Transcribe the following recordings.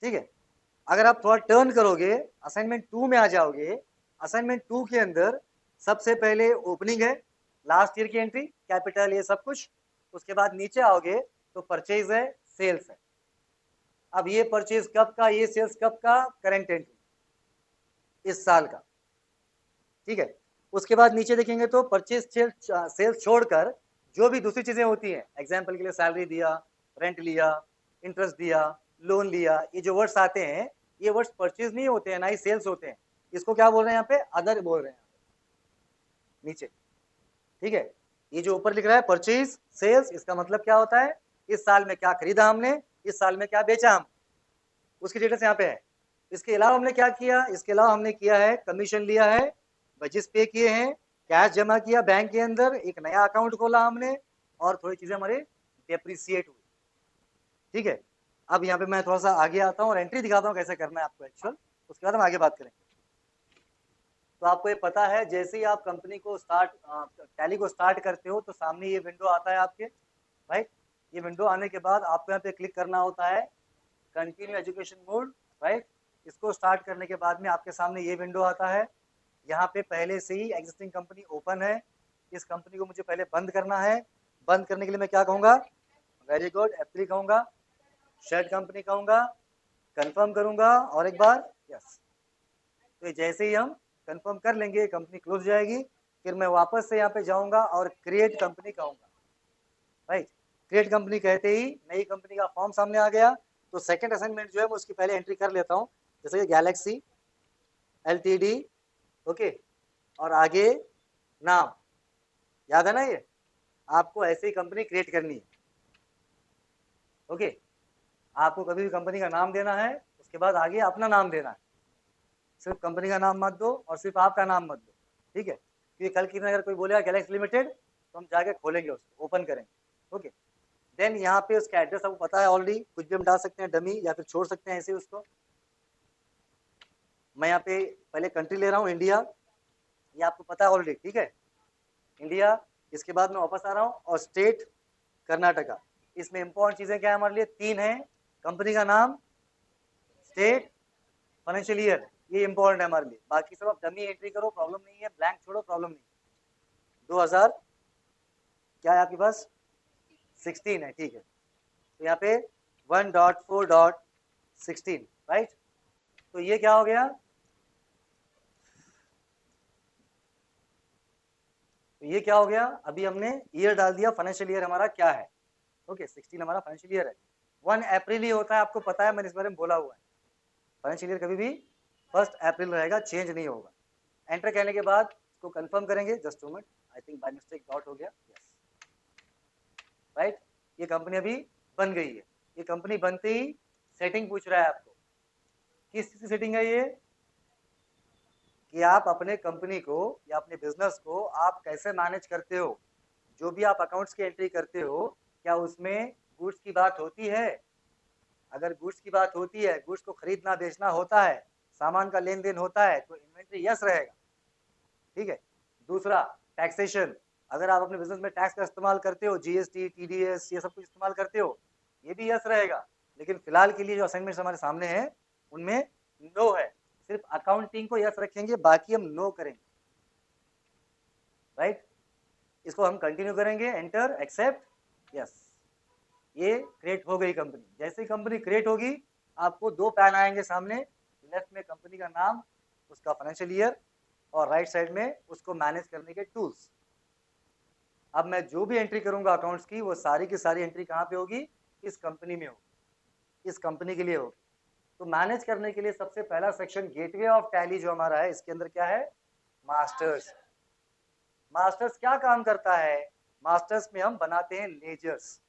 ठीक है। अगर आप थोड़ा टर्न करोगे, असाइनमेंट 2 में आ जाओगे, असाइनमेंट 2 के अंदर सबसे पहले ओपनिंग है, लास्ट ईयर की एंट्री, कैपिटल, ये सब कुछ। उसके बाद नीचे आओगे तो परचेज है, सेल्स है। अब ये परचेज कब का, ये सेल्स कब का, करंट एंट्री, इस साल का। ठीक है। उसके बाद नीचे देखेंगे तो परचेज सेल्स छोड़कर जो भी दूसरी चीजें होती हैं, एग्जाम्पल के लिए सैलरी दिया, रेंट लिया, इंटरेस्ट दिया, लोन लिया, ये जो वर्ड्स आते हैं, ये वर्ड्स परचेज नहीं होते हैं, ना ही सेल्स होते हैं। इसको क्या बोल रहे हैं यहाँ पे, अदर बोल रहे हैं नीचे। ठीक है। ये जो ऊपर लिख रहा है परचेज सेल्स, इसका मतलब क्या होता है, इस साल में क्या खरीदा हमने, इस साल में क्या बेचा हम, उसकी डिटेल्स यहाँ पे है। इसके अलावा हमने क्या किया, इसके अलावा हमने किया है कमीशन लिया है, बजेस पे किए हैं, कैश जमा किया बैंक के अंदर, एक नया अकाउंट खोला हमने, और थोड़ी चीजें हमारे डेप्रिसिएट हुई। ठीक है। अब यहाँ पे मैं थोड़ा सा आगे आता हूँ और एंट्री दिखाता हूँ कैसे करना है आपको एक्चुअल, उसके बाद हम आगे बात करेंगे। तो आपको ये पता है, जैसे ही आप कंपनी को टैली को स्टार्ट करते हो तो सामने ये विंडो आता है आपके, राइट। ये विंडो आने के बाद आपको यहाँ पे क्लिक करना होता है कंटिन्यू एजुकेशन मोड, राइट। इसको स्टार्ट करने के बाद में आपके सामने ये विंडो आता है। यहाँ पे पहले से ही एग्जिस्टिंग कंपनी ओपन है, इस कंपनी को मुझे पहले बंद करना है। बंद करने के लिए मैं क्या कहूँगा, वेरी गुड, F3 कहूँगा, शेड कंपनी कहूँगा, कंफर्म करूँगा और एक बार यस। तो जैसे ही हम कंफर्म कर लेंगे कंपनी क्लोज हो जाएगी। फिर मैं वापस से यहाँ पे जाऊँगा और क्रिएट कंपनी कहूँगा, राइट। क्रिएट कंपनी कहते ही नई कंपनी का फॉर्म सामने आ गया। तो सेकंड असाइनमेंट जो है मैं उसकी पहले एंट्री कर लेता हूँ, जैसे कि गैलेक्सी LTD, ओके, और आगे नाम, याद है ना, ये आपको ऐसे ही कंपनी क्रिएट करनी है। ओके, आपको कभी भी कंपनी का नाम देना है, उसके बाद आगे अपना नाम देना है, सिर्फ कंपनी का नाम मत दो और सिर्फ आपका नाम मत दो। ठीक है, क्योंकि कल की दिन अगर कोई बोलेगा गैलेक्सी लिमिटेड तो हम जाके खोलेंगे, उसको ओपन करेंगे। ओके, देन यहाँ पे उसका एड्रेस आपको पता है ऑलरेडी, कुछ भी हम डाल सकते हैं डमी, या फिर छोड़ सकते हैं ऐसे उसको। मैं यहाँ पे पहले कंट्री ले रहा हूँ इंडिया, ये आपको पता है ऑलरेडी, ठीक है, इंडिया। इसके बाद मैं वापस आ रहा हूँ और स्टेट कर्नाटका। इसमें इंपॉर्टेंट चीजें क्या है हमारे लिए, 3 है, कंपनी का नाम, स्टेट, फाइनेंशियल ईयर, ये इंपॉर्टेंट है हमारे लिए। बाकी सब आप डमी एंट्री करो, प्रॉब्लम नहीं है, ब्लैंक छोड़ो, प्रॉब्लम नहीं। 2000 क्या है आपके पास, 16 है, ठीक है। तो यहाँ पे 1.4.16, राइट। तो ये क्या हो गया, तो ये क्या हो गया, अभी हमने ईयर डाल दिया, फाइनेंशियल ईयर हमारा क्या है, ओके 16 हमारा फाइनेंशियल ईयर है। 1 अप्रैल ही होता है, आपको पता है, मैंने इस बारे में बोला हुआ है। फाइनेंशियल ईयर कभी भी 1 अप्रैल रहेगा, चेंज नहीं होगा। एंटर करने के बाद इसको कंफर्म करेंगे, just 2 minute, I think by mistake dot हो गया, यस, राइट। ये कंपनी अभी बन गई है। ये कंपनी बनते ही सेटिंग पूछ रहा है आपको, किस चीज की सेटिंग है ये, कि आप अपने कंपनी को या अपने बिजनेस को आप कैसे मैनेज करते हो। जो भी आप अकाउंट्स की एंट्री करते हो, क्या उसमें गुड्स की बात होती है, अगर गुड्स की बात होती है, गुड्स को खरीदना बेचना होता है, सामान का लेन देन होता है, तो इन्वेंट्री यस रहेगा। ठीक है। दूसरा, टैक्सेशन, अगर आप अपने बिजनेस में टैक्स का इस्तेमाल करते हो, GST TDS ये सब कुछ इस्तेमाल करते हो, ये भी यस रहेगा। लेकिन फिलहाल के लिए जो असाइनमेंट्स हमारे सामने हैं उनमें नो है, सिर्फ अकाउंटिंग को यस रखेंगे, बाकी हम नो करेंगे, राइट। इसको हम कंटिन्यू करेंगे, एंटर, एक्सेप्ट, यस। ये क्रिएट हो गई कंपनी। जैसे ही कंपनी क्रिएट होगी आपको 2 पैन आएंगे सामने, लेफ्ट में कंपनी का नाम, उसका फाइनेंशियल ईयर, और राइट साइड में उसको मैनेज करने के टूल्स। अब मैं जो भी एंट्री करूंगा अकाउंट्स की, वो सारी की सारी एंट्री कहाँ पे होगी, इस कंपनी में होगी, इस कंपनी के लिए होगी। तो मैनेज करने के लिए सबसे पहला सेक्शन गेटवे ऑफ टैली जो हमारा है, इसके अंदर क्या है, मास्टर्स। मास्टर्स क्या काम करता है, मास्टर्स में हम बनाते हैं लेजर्स।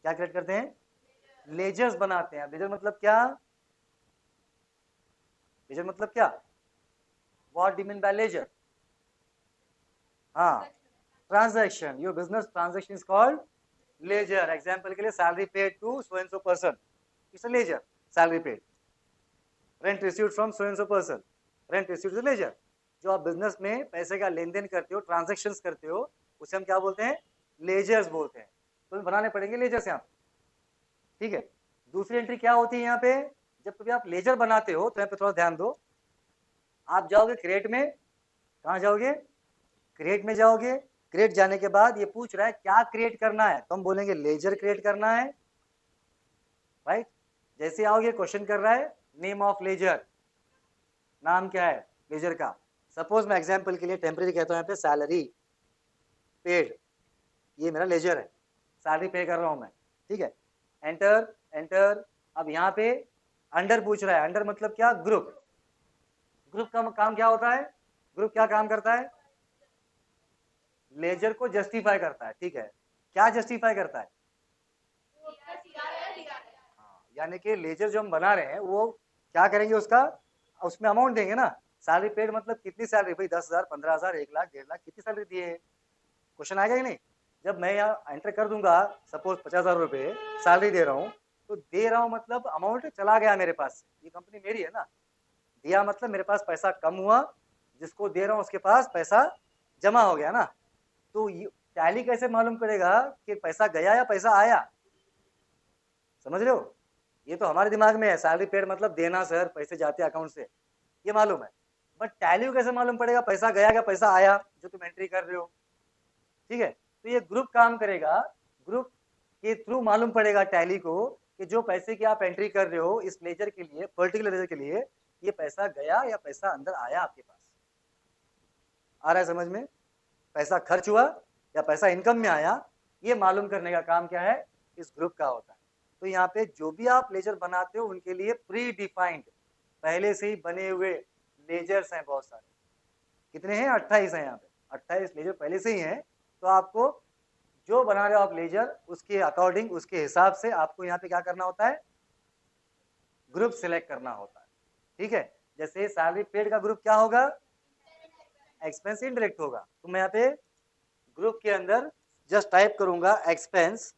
क्या क्रिएट करते हैं, लेजर्स बनाते हैं। लेजर मतलब क्या, लेजर मतलब क्या, what do mean by ledger, हाँ, transaction, your business transaction is called ledger. Example के लिए salary paid to so and so person, it's a ledger, salary paid. Rent received from so and so person, rent received is a ledger. जो आप business में पैसे का लेन then करते हो, transactions करते हो, उसे हम क्या बोलते हैं, लेजर्स बोलते हैं। तो बनाने पड़ेंगे लेजर्स यहाँ, ठीक है। दूसरी एंट्री क्या होती है यहाँ पे, जब कभी आप लेजर बनाते हो तो यहाँ पे थोड़ा ध्यान दो, आप जाओगे क्रिएट में, कहाँ जाओगे, क्रिएट में जाओगे, क्रिएट जाने के बाद ये पूछ रहा है क्या क्रिएट करना है, तो हम बोलेंगे लेजर क्रिएट करना है, राइट। जैसे आओगे क्वेश्चन कर रहा है नेम ऑफ लेजर, नाम क्या है लेजर का, सपोज मैं एग्जांपल के लिए टेम्परेरी कहता हूँ यहाँ पे सैलरी पेड, ये मेरा लेजर है, सैलरी पे कर रहा हूँ मैं, ठीक है, एंटर एंटर। अब यहाँ पे अंडर पूछ रहा है, अंडर मतलब क्या, ग्रुप, ग्रुप का काम क्या होता है, ग्रुप क्या काम करता है, लेजर को जस्टिफाई करता है, ठीक है, क्या जस्टिफाई करता है, यानी कि लेजर जो हम बना रहे हैं वो क्या करेंगे, उसका उसमें अमाउंट देंगे ना, सैलरी पेड मतलब कितनी सैलरी भाई, 10,000 15,000 1 लाख 1.5 लाख, कितनी सैलरी दी है, क्वेश्चन आएगा कि नहीं। जब मैं यहाँ एंटर कर दूंगा सपोज 50,000 रुपये सैलरी दे रहा हूँ, तो दे रहा हूँ मतलब अमाउंट चला गया मेरे पास से, ये कंपनी मेरी है ना, दिया मतलब मेरे पास पैसा कम हुआ, जिसको दे रहा हूँ उसके पास पैसा जमा हो गया ना। तो टैली कैसे मालूम करेगा कि पैसा गया या पैसा आया, समझ रहे हो, ये तो हमारे दिमाग में है, सैलरी पेड मतलब देना सर, पैसे जाते हैं अकाउंट से, ये मालूम है, बट टैली को कैसे मालूम पड़ेगा पैसा गया या पैसा आया, जो तुम एंट्री कर रहे हो, ठीक है। तो ये ग्रुप काम करेगा, ग्रुप के थ्रू मालूम पड़ेगा टैली को कि जो पैसे की आप एंट्री कर रहे हो इस लेजर के लिए, पर्टिकुलर लेजर के लिए, ये पैसा गया या पैसा अंदर आया आपके पास, आ रहा है समझ में, पैसा खर्च हुआ या पैसा इनकम में आया, ये मालूम करने का काम क्या है, इस ग्रुप का होता है। तो यहाँ पे जो भी आप लेजर बनाते हो उनके लिए प्री डिफाइंड, पहले से ही बने हुए लेजर्स हैं बहुत सारे, कितने हैं, 28 हैं यहाँ पे, 28 लेजर पहले से ही हैं। तो आपको जो बना रहे हो आप लेजर, उसके अकॉर्डिंग, उसके हिसाब से आपको यहाँ पे क्या करना होता है, ग्रुप सिलेक्ट करना होता है, ठीक है। जैसे सैलरी पेड का ग्रुप क्या होगा, एक्सपेंस इनडायरेक्ट होगा, तो मैं यहाँ पे ग्रुप के अंदर जस्ट टाइप करूंगा एक्सपेंस,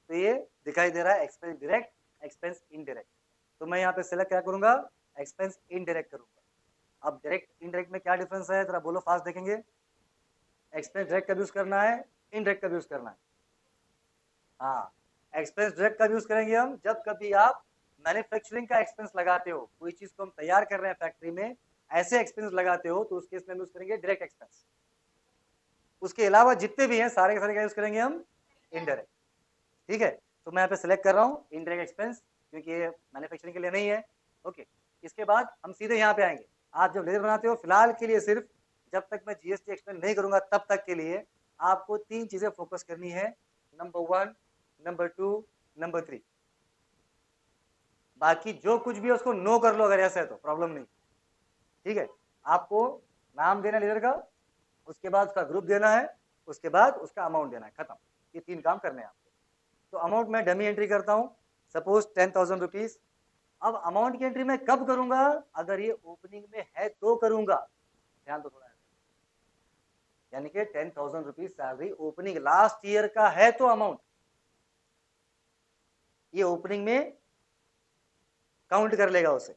तो ये दिखाई दे रहा है एक्सपेंस डायरेक्ट, एक्सपेंस इनडायरेक्ट, तो मैं यहाँ पे सिलेक्ट क्या करूंगा, एक्सपेंस इनडायरेक्ट करूंगा। अब डायरेक्ट इनडायरेक्ट में क्या डिफरेंस है, जरा बोलो फास्ट देखेंगे, एक्सपेंस डायरेक्ट कब यूज करना है, इनडायरेक्ट कब यूज करना है, हाँ, एक्सपेंस डायरेक्ट कब यूज करेंगे हम, जब कभी आप मैन्युफैक्चरिंग का एक्सपेंस लगाते हो, कोई चीज को हम तैयार कर रहे हैं फैक्ट्री में, ऐसे एक्सपेंस लगाते हो, तो उस केस में यूज करेंगे डायरेक्ट एक्सपेंस। उसके अलावा जितने भी हैं सारे के सारे क्या यूज करेंगे हम, इनडायरेक्ट, ठीक है। तो मैं यहाँ पे सिलेक्ट कर रहा हूँ इनडायरेक्ट एक्सपेंस, क्योंकि ये मैन्युफैक्चरिंग के लिए नहीं है, ओके। इसके बाद हम सीधे यहाँ पे आएंगे, आप जब लेजर बनाते हो फिलहाल के लिए सिर्फ, जब तक मैं जीएसटी एक्सप्लेन नहीं करूंगा तब तक के लिए आपको 3 चीजें फोकस करनी है, नंबर 1, नंबर 2, नंबर 3, बाकी जो कुछ भी है उसको नो कर लो अगर ऐसा है तो प्रॉब्लम नहीं, ठीक है। आपको नाम देना लेजर का, उसके बाद उसका ग्रुप देना है, उसके बाद उसका अमाउंट देना है, खत्म, ये 3 काम करने हैं आपको। तो अमाउंट मैं डमी एंट्री करता हूँ, सपोज 10,000 रुपीज। अब अमाउंट की एंट्री मैं कब करूंगा, अगर ये ओपनिंग में है तो करूंगा, ध्यान दो थोड़ा, यानी कि 10,000 rupees salary opening last year का है तो अमाउंट ये ओपनिंग में काउंट कर लेगा उसे,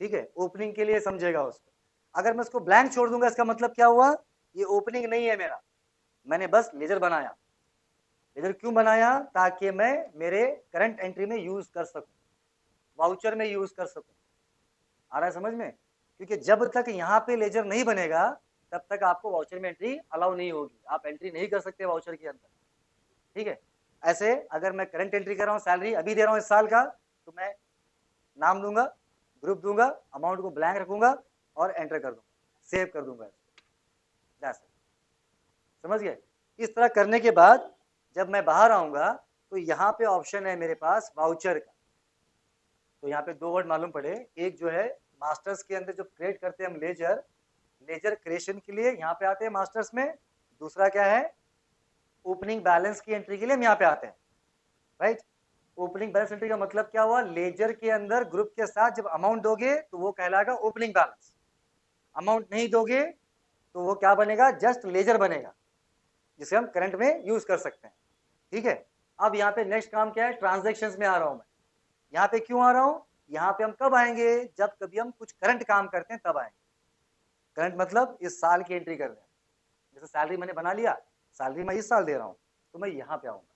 ठीक है, ओपनिंग के लिए समझेगा उसको। अगर मैं उसको ब्लैंक छोड़ दूंगा इसका मतलब क्या हुआ, ये ओपनिंग नहीं है मेरा, मैंने बस लेजर बनाया। लेजर क्यों बनाया, ताकि मैं मेरे करंट एंट्री में यूज कर सकूं, वाउचर में यूज कर सकूं, आ रहा है समझ में, क्योंकि जब तक यहाँ पे लेजर नहीं बनेगा तब तक आपको वाउचर में एंट्री अलाउ नहीं होगी, आप एंट्री नहीं कर सकते वाउचर के अंदर, ठीक है। ऐसे अगर मैं करंट एंट्री कर रहा हूँ, सैलरी अभी दे रहा हूँ इस साल का, तो मैं नाम दूंगा, ग्रुप दूंगा, अमाउंट को ब्लैंक रखूंगा और एंटर कर दूंगा, सेव कर दूंगा, समझ गए। इस तरह करने के बाद जब मैं बाहर आऊंगा तो यहाँ पे ऑप्शन है मेरे पास वाउचर का, तो यहाँ पे 2 वर्ड मालूम पड़े, एक जो है मास्टर्स के अंदर जो क्रिएट करते हैं हम लेजर, लेजर क्रिएशन के लिए यहाँ पे आते हैं मास्टर्स में, दूसरा क्या है, ओपनिंग बैलेंस की एंट्री के लिए हम यहाँ पे आते हैं, राइट। ओपनिंग बैलेंस एंट्री का मतलब क्या हुआ, लेजर के अंदर ग्रुप के साथ जब अमाउंट दोगे तो वो कहलाएगा ओपनिंग बैलेंस, अमाउंट नहीं दोगे तो वो क्या बनेगा, जस्ट लेजर बनेगा, जिसे हम करंट में यूज कर सकते हैं, ठीक है। अब यहाँ पे नेक्स्ट काम क्या है, ट्रांजेक्शन्स में आ रहा हूं मैं, यहाँ पे क्यों आ रहा हूं, यहाँ पे हम कब आएंगे, जब कभी हम कुछ करंट काम करते हैं तब आएंगे। करंट मतलब इस साल की एंट्री कर रहे हैं, जैसे सैलरी मैंने बना लिया, सैलरी मैं इस साल दे रहा हूँ, तो मैं यहाँ पे आऊंगा,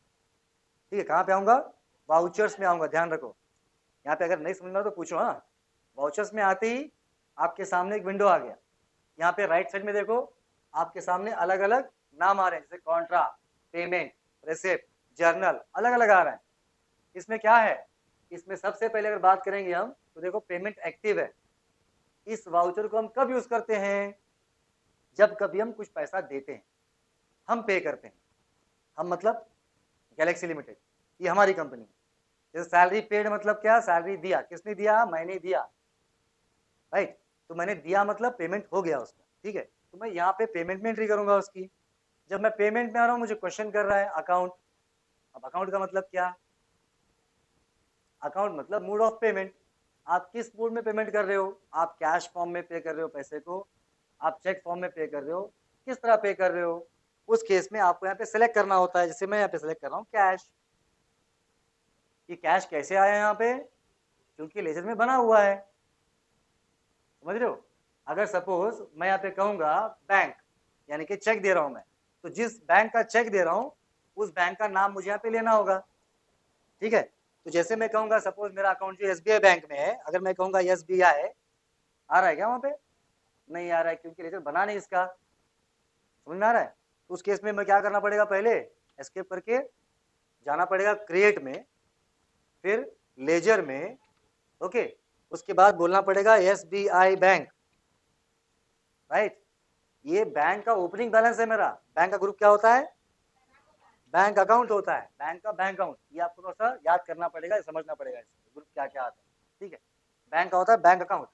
ठीक है, कहाँ पे आऊंगा, वाउचर्स में आऊंगा, ध्यान रखो, यहाँ पे अगर नहीं समझ में तो पूछो। हाँ, वाउचर्स में आते ही आपके सामने एक विंडो आ गया। यहाँ पे राइट साइड में देखो आपके सामने अलग अलग नाम आ रहे हैं, जैसे कॉन्ट्रा, पेमेंट, रिसिप्ट, जर्नल, अलग अलग आ रहा है। इसमें क्या है, इसमें सबसे पहले अगर बात करेंगे हम तो देखो पेमेंट एक्टिव है। इस वाउचर को हम कब यूज करते हैं, जब कभी हम कुछ पैसा देते हैं, हम पे करते हैं। हम मतलब गैलेक्सी लिमिटेड, ये हमारी कंपनी है। जैसे सैलरी पेड मतलब क्या, सैलरी दिया, किसने दिया, मैंने दिया, राइट। तो मैंने दिया मतलब पेमेंट हो गया उसका, ठीक है। तो मैं यहाँ पे पेमेंट में एंट्री करूंगा उसकी। जब मैं पेमेंट में आ रहा हूँ मुझे क्वेश्चन कर रहा है अकाउंट। अब अकाउंट का मतलब क्या, अकाउंट मतलब मोड ऑफ पेमेंट। आप किस मोड में पेमेंट कर रहे हो, आप कैश फॉर्म में पे कर रहे हो पैसे को, आप चेक फॉर्म में पे कर रहे हो, किस तरह पे कर रहे हो। उस केस में आपको यहाँ पे सिलेक्ट करना होता है। जैसे मैं यहाँ पे सिलेक्ट कर रहा हूँ कैश। ये कैश कैसे आया यहाँ पे, क्योंकि लेजर में बना हुआ है, समझ रहे हो। अगर सपोज मैं यहाँ पे कहूंगा बैंक, यानी कि चेक दे रहा हूं मैं, तो जिस बैंक का चेक दे रहा हूं उस बैंक का नाम मुझे यहाँ पे लेना होगा, ठीक है। तो जैसे मैं कहूंगा सपोज मेरा अकाउंट जो एसबीआई बैंक में है, अगर मैं कहूंगा एसबीआई, आ रहा है क्या वहां पे, नहीं आ रहा है क्योंकि लेजर बना नहीं इसका, समझ में आ रहा है। तो उस केस में मैं क्या करना पड़ेगा, पहले एस्केप करके जाना पड़ेगा क्रिएट में, फिर लेजर में, ओके। उसके बाद बोलना पड़ेगा एसबीआई बैंक, राइट। ये बैंक का ओपनिंग बैलेंस है मेरा। बैंक का ग्रुप क्या होता है, बैंक अकाउंट होता है, बैंक का बैंक अकाउंट। ये आपको थोड़ा सा याद करना पड़ेगा, समझना पड़ेगा इसमें ग्रुप क्या क्या आता है, ठीक है। बैंक का होता है बैंक अकाउंट।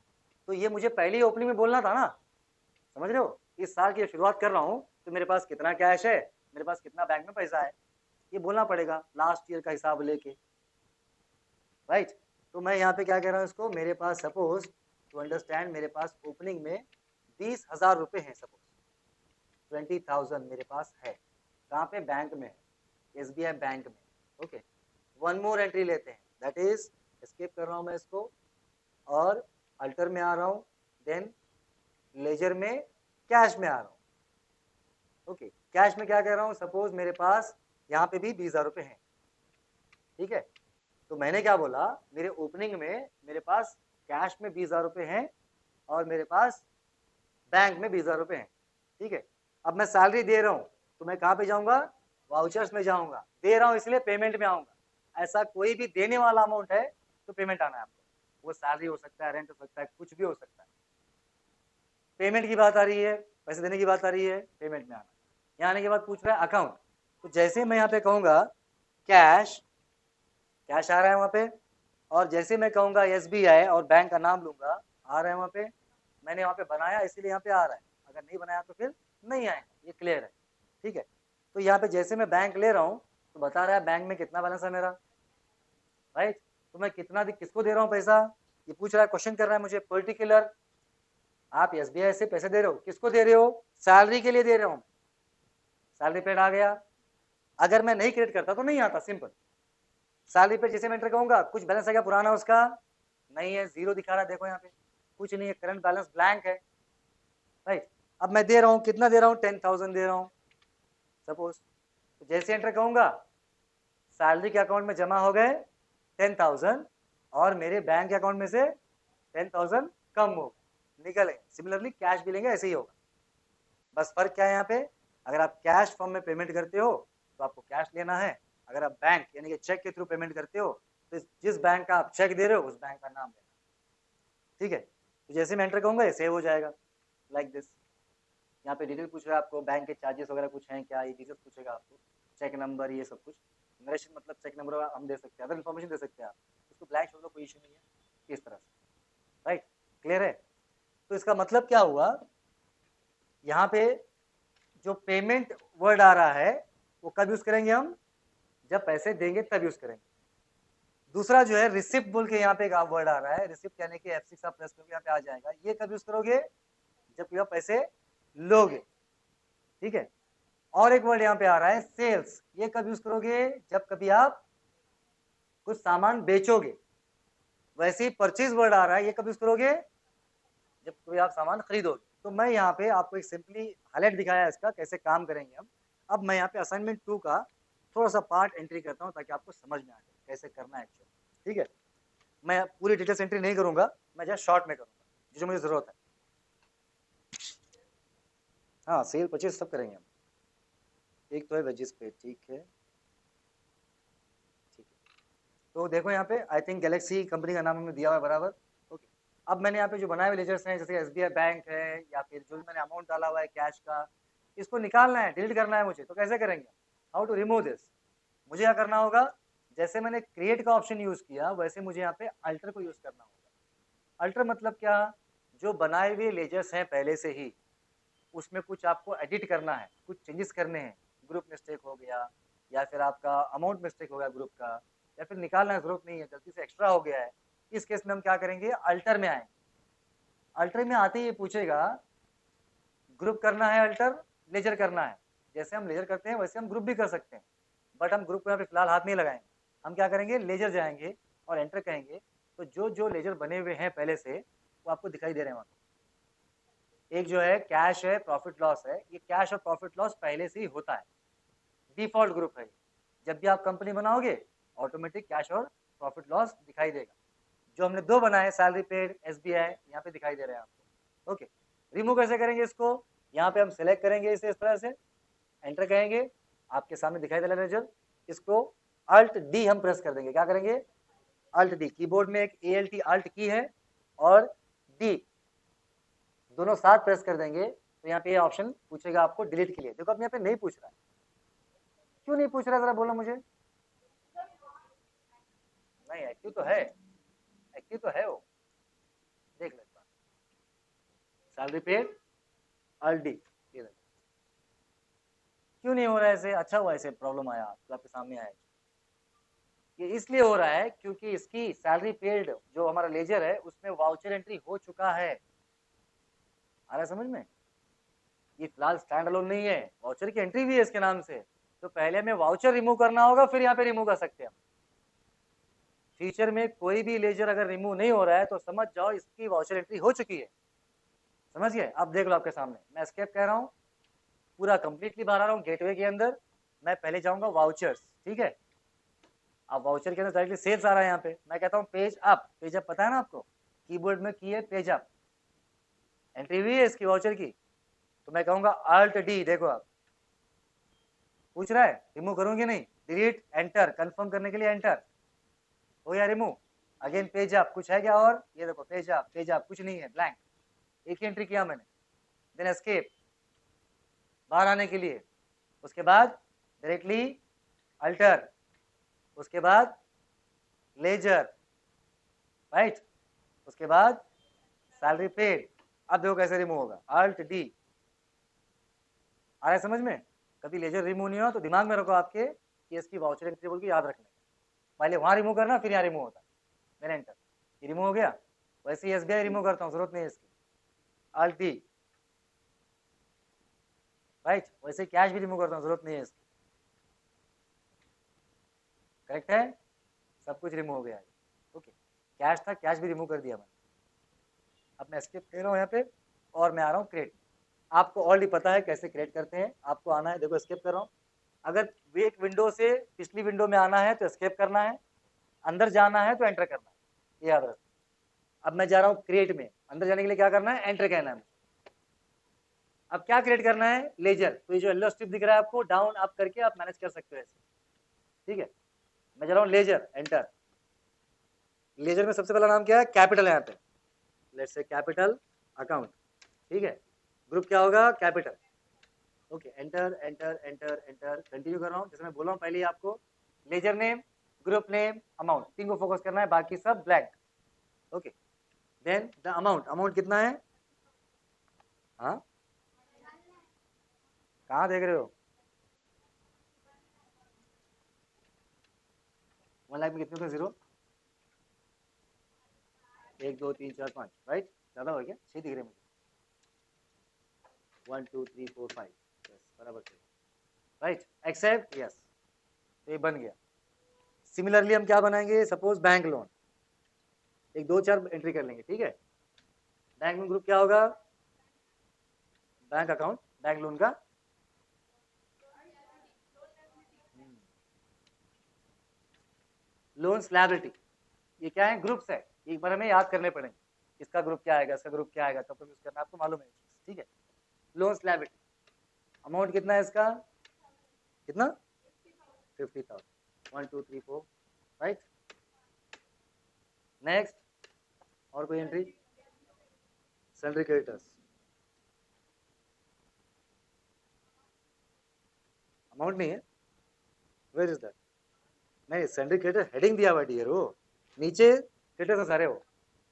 तो ये मुझे पहले ही ओपनिंग में बोलना था ना, समझ रहे हो। इस साल की शुरुआत कर रहा हूँ तो मेरे पास कितना कैश है, मेरे पास कितना बैंक में पैसा है, ये बोलना पड़ेगा लास्ट ईयर का हिसाब लेके, राइट। तो मैं यहाँ पे क्या कह रहा हूँ इसको, मेरे पास सपोज टू अंडरस्टैंड, मेरे पास ओपनिंग में 20,000 रुपए हैं, सपोज 20,000 मेरे पास है। कहाँ पे, बैंक में है, एसबीआई बैंक में, ओके। वन मोर एंट्री लेते हैं, दैट इज एस्केप कर रहा हूँ मैं इसको और अल्टर में आ रहा हूँ, देन लेजर में कैश में आ रहा हूँ, ओके। कैश में क्या कह रहा हूँ, सपोज मेरे पास यहाँ पे भी 20,000 रुपए हैं, ठीक है। तो मैंने क्या बोला, मेरे ओपनिंग में मेरे पास कैश में 20,000 रुपए हैं और मेरे पास बैंक में 20,000 रुपए हैं, ठीक है। अब मैं सैलरी दे रहा हूँ तो मैं कहाँ पे जाऊंगा, वाउचर्स में जाऊंगा। दे रहा हूँ इसलिए पेमेंट में आऊंगा। ऐसा कोई भी देने वाला अमाउंट है तो पेमेंट आना है आपको, वो सैलरी हो सकता है, रेंट हो सकता है, कुछ भी हो सकता है। पेमेंट की बात आ रही है, पैसे देने की बात आ रही है, पेमेंट में आना। यहाँ आने के बाद पूछ रहा है अकाउंट, तो जैसे मैं यहाँ पे कहूंगा कैश, कैश आ रहा है वहाँ पे, और जैसे मैं कहूंगा एसबीआई और बैंक का नाम लूंगा, आ रहा है वहाँ पे। मैंने वहाँ पे बनाया इसीलिए यहाँ पे आ रहा है, अगर नहीं बनाया तो फिर नहीं आएगा, ये क्लियर है, ठीक है। तो यहाँ पे जैसे मैं बैंक ले रहा हूँ तो बता रहा है बैंक में कितना बैलेंस है मेरा, राइट। तो मैं कितना किसको दे रहा हूँ पैसा, ये पूछ रहा है, क्वेश्चन कर रहा है मुझे पर्टिकुलर। आप एसबीआई से पैसे दे रहे हो, किसको दे रहे हो, सैलरी के लिए दे रहे हो, सैलरी पेड आ गया। अगर मैं नहीं क्रिएट करता तो नहीं आता, सिंपल। सैलरी पे जैसे मैं एंटर कहूंगा, कुछ बैलेंस है क्या पुराना उसका, नहीं है, जीरो दिखा रहा है, देखो यहाँ पे कुछ नहीं है, करंट बैलेंस ब्लैंक है, राइट। अब मैं दे रहा हूँ, कितना दे रहा हूँ, 10,000 दे रहा हूँ सपोज। तो जैसे एंटर कहूंगा सैलरी के अकाउंट में जमा हो गए 10,000 और मेरे बैंक अकाउंट में से 10,000 कम हो निकले। सिमिलरली कैश भी लेंगे, ऐसे ही होगा। बस फर्क क्या है यहाँ पे, अगर आप कैश फॉर्म में पेमेंट करते हो तो आपको कैश लेना है, अगर आप बैंक यानी कि चेक के थ्रू पेमेंट करते हो तो जिस बैंक का आप चेक दे रहे हो उस बैंक का नाम लेना, ठीक है। तो जैसे मैं एंटर कहूंगा ये सेव हो जाएगा लाइक दिस। यहाँ पे डिटेल पूछ रहा है आपको, बैंक के चार्जेस वगैरह कुछ हैं क्या, ये डिटेल्स पूछेगा आपको, चेक नंबर, ये सब कुछ। नरेशन मतलब चेक नंबर हम दे सकते हैं, अदर इन्फॉर्मेशन दे सकते हैं आप, उसको ब्लैंक छोड़ दो, कोई इशू नहीं है, इस तरह से, राइट। क्लियर है। तो इसका मतलब क्या हुआ, यहाँ पे जो पेमेंट वर्ड आ रहा है वो कब यूज करेंगे हम, जब पैसे देंगे तब यूज करेंगे। दूसरा जो है रिसिप्ट बोल के यहाँ पे एक वर्ड आ रहा है, रिसिप्ट यानी कि F6 आप प्रेस करोगे यहाँ पे आ जाएगा, ये कब यूज करोगे, जब कभी आप पैसे लोगे, ठीक है। और एक वर्ड यहाँ पे आ रहा है सेल्स, ये कब यूज करोगे, जब कभी आप कुछ सामान बेचोगे। वैसे ही परचेज वर्ड आ रहा है, ये कब यूज करोगे, जब कभी आप सामान खरीदोगे। तो मैं यहाँ पे आपको एक सिंपली हाईलाइट दिखाया इसका कैसे काम करेंगे हम। अब मैं यहाँ पे असाइनमेंट 2 का थोड़ा सा पार्ट एंट्री करता हूँ ताकि आपको समझ में आ जाए कैसे करना है एक्चुअली, ठीक है। मैं पूरी डिटेल्स एंट्री नहीं करूंगा, मैं जस्ट शॉर्ट में करूंगा जो मुझे जरूरत है। हाँ, सेल परचेज सब करेंगे हम। एक तो है वेजिस पे, ठीक है ठीक है। तो देखो यहाँ पे आई थिंक गैलेक्सी कंपनी का नाम हमने दिया हुआ है बराबर। ओके, अब मैंने यहाँ पे जो बनाए हुए लेजर्स हैं जैसे एसबीआई बैंक है या फिर जो भी मैंने अमाउंट डाला हुआ है कैश का, इसको निकालना है, डिलीट करना है मुझे, तो कैसे करेंगे? How to remove this? मुझे क्या करना होगा, जैसे मैंने क्रिएट का ऑप्शन यूज किया वैसे मुझे यहाँ पे अल्टर को यूज करना होगा। अल्टर मतलब क्या? जो बनाए हुए लेजर्स हैं पहले से ही, उसमें कुछ आपको एडिट करना है, कुछ चेंजेस करने हैं, ग्रुप मिस्टेक हो गया या फिर आपका अमाउंट मिस्टेक हो गया ग्रुप का, या फिर निकालना की जरूरत नहीं है, गलती से एक्स्ट्रा हो गया है, इस केस में हम क्या करेंगे, अल्टर में आएंगे। अल्टर में आते ही ये पूछेगा ग्रुप करना है अल्टर, लेजर करना है। जैसे हम लेजर करते हैं वैसे हम ग्रुप भी कर सकते हैं, बट हम ग्रुप को यहाँ पे फिलहाल हाथ नहीं लगाएंगे। हम क्या करेंगे, लेजर जाएंगे और एंटर कहेंगे, तो जो जो लेजर बने हुए हैं पहले से वो आपको दिखाई दे रहे हैं वहाँ पे। एक जो है कैश है, प्रॉफिट लॉस है, ये कैश और प्रॉफिट लॉस पहले से ही होता है, डिफॉल्ट ग्रुप है। जब भी आप कंपनी बनाओगे ऑटोमेटिक कैश और प्रॉफिट लॉस दिखाई देगा। जो हमने दो बनाए सैलरी पेड एसबीआई, यहाँ पे दिखाई दे रहे हैं आपको। ओके, रिमूव कैसे करेंगे इसको? यहाँ पे हम सिलेक्ट करेंगे इसे इस तरह से, एंटर कहेंगे, आपके सामने दिखाई दे रहा है रिजल्ट। इसको अल्ट डी हम प्रेस कर देंगे। क्या करेंगे? Alt D. कीबोर्ड में एक ALT अल्ट की है और डी दोनों साथ प्रेस कर देंगे तो यहाँ पे ये ऑप्शन पूछेगा आपको डिलीट के लिए। देखो अब यहाँ पे नहीं पूछ रहा है, क्यों नहीं पूछ रहा है जरा बोलो मुझे। नहीं, एक्टिव तो है, एक्टिव तो है वो, देख लो सैलरी पेड अल्ट डी, ये देखो क्यों नहीं हो रहा है ऐसे। अच्छा हुआ ऐसे प्रॉब्लम आया तो आपके सामने आया। ये इसलिए हो रहा है क्योंकि इसकी सैलरी पेड जो हमारा लेजर है उसमें वाउचर एंट्री हो चुका है। आ रहा है समझ में? ये फिलहाल स्टैंड अलोन नहीं है, वाउचर की एंट्री भी है इसके नाम से, तो पहले हमें वाउचर रिमूव करना होगा फिर यहाँ पे रिमूव कर सकते हैं हम। फ्यूचर में कोई भी लेजर अगर रिमूव नहीं हो रहा है तो समझ जाओ इसकी वाउचर एंट्री हो चुकी है। समझ गए? अब देख लो आपके सामने, मैं एस्केप कह रहा हूँ, पूरा कंप्लीटली बाहर आ रहा हूँ गेटवे के अंदर। मैं पहले जाऊंगा वाउचर्स, ठीक है। अब वाउचर के अंदर डायरेक्टली सेल्स आ रहा है यहाँ पे, मैं कहता हूँ पेज अप। पेज अप पता है ना आपको, कीबोर्ड में की है पेज अप, एंट्री हुई है इसकी वाउचर की, तो मैं कहूंगा अल्ट डी। देखो आप, पूछ रहा है रिमूव करूंगी नहीं, डिलीट एंटर, कंफर्म करने के लिए एंटर हो गया रिमूव। अगेन पेज अप, कुछ है क्या? और ये देखो पेज अप कुछ नहीं है, ब्लैंक, एक ही एंट्री किया मैंने। देन एस्केप बाहर आने के लिए, उसके बाद डायरेक्टली अल्टर, उसके बाद लेजर, राइट, उसके बाद सैलरी पेड। अब देखो कैसे रिमूव होगा, अल्ट डी। आ रहा है समझ में? कभी लेजर रिमूव नहीं हो तो दिमाग में रखो आपके कि इसकी वाउचर एंट्री बोल के याद रखना, पहले वहां रिमूव करना फिर यहाँ रिमूव होता है। मैंने एंटर, ये रिमूव हो गया। वैसे ही एसबीआई रिमूव करता हूँ, जरूरत नहीं है इसकी, अल्ट डी, राइट। वैसे कैश भी रिमूव करता हूँ, जरूरत नहीं है इसकी। करेक्ट है, सब कुछ रिमूव हो गया है। ओके, कैश था, कैश भी रिमूव कर दिया मैंने। अब मैं एस्केप कर रहा हूँ यहाँ पे और मैं आ रहा हूँ क्रिएट। आपको ऑलरेडी पता है कैसे क्रिएट करते हैं, आपको आना है, देखो एस्केप कर रहा हूँ। अगर एक विंडो से पिछली विंडो में आना है तो एस्केप करना है, अंदर जाना है तो एंटर करना है, ये याद रखो। अब मैं जा रहा हूँ क्रिएट में, अंदर जाने के लिए क्या करना है, एंटर कहना है। अब क्या क्रिएट करना है, लेजर। तो ये जो येलो स्ट्रिप दिख रहा है आपको, डाउन अप करके आप मैनेज कर सकते हो ऐसे, ठीक है। मैं जा रहा हूँ लेजर, एंटर। लेजर में सबसे पहला नाम क्या है, कैपिटल है यहाँ पे, लेट्स से कैपिटल अकाउंट, ठीक है। ग्रुप क्या होगा, capital. Okay, enter enter enter enter, continue कर रहा हूँ। जैसे मैं बोल रहा हूँ पहले ही आपको, ledger name, group name, amount, तीन को फोकस करना है, बाकी सब blank. Okay, then the amount, amount कितना है? हाँ, कहाँ देख रहे हो? 1 लाख में कितने थे? 0, 1 2 3 4 5, राइट। ज्यादा हो गया, 6 दिख रहे मुझे। 1 2 3 4 5, यस बराबर, राइट। एक्सेप्ट, यस, तो ये बन गया। सिमिलरली हम क्या बनाएंगे, सपोज बैंक लोन, एक 2 4 एंट्री कर लेंगे, ठीक है। बैंक लोन ग्रुप क्या होगा, बैंक अकाउंट, बैंक लोन का लोन लायबिलिटी, ये क्या है, ग्रुप्स है, एक बार हमें याद करने पड़ेंगे, इसका ग्रुप क्या आएगा, इसका ग्रुप क्या आएगा, कब यूज करना आपको मालूम है, ठीक है। लोन्स लायबिलिटी, अमाउंट कितना है इसका, कितना 50,000, 1 2 3 4, राइट। नेक्स्ट और कोई एंट्री, सैलरी क्रेडिटर्स, अमाउंट नहीं है, वेयर इज दैट, नहीं सैलरी क्रेडिटर हेडिंग दिया हुआ डियर, वो नीचे क्रेडिटर्स है सारे, वो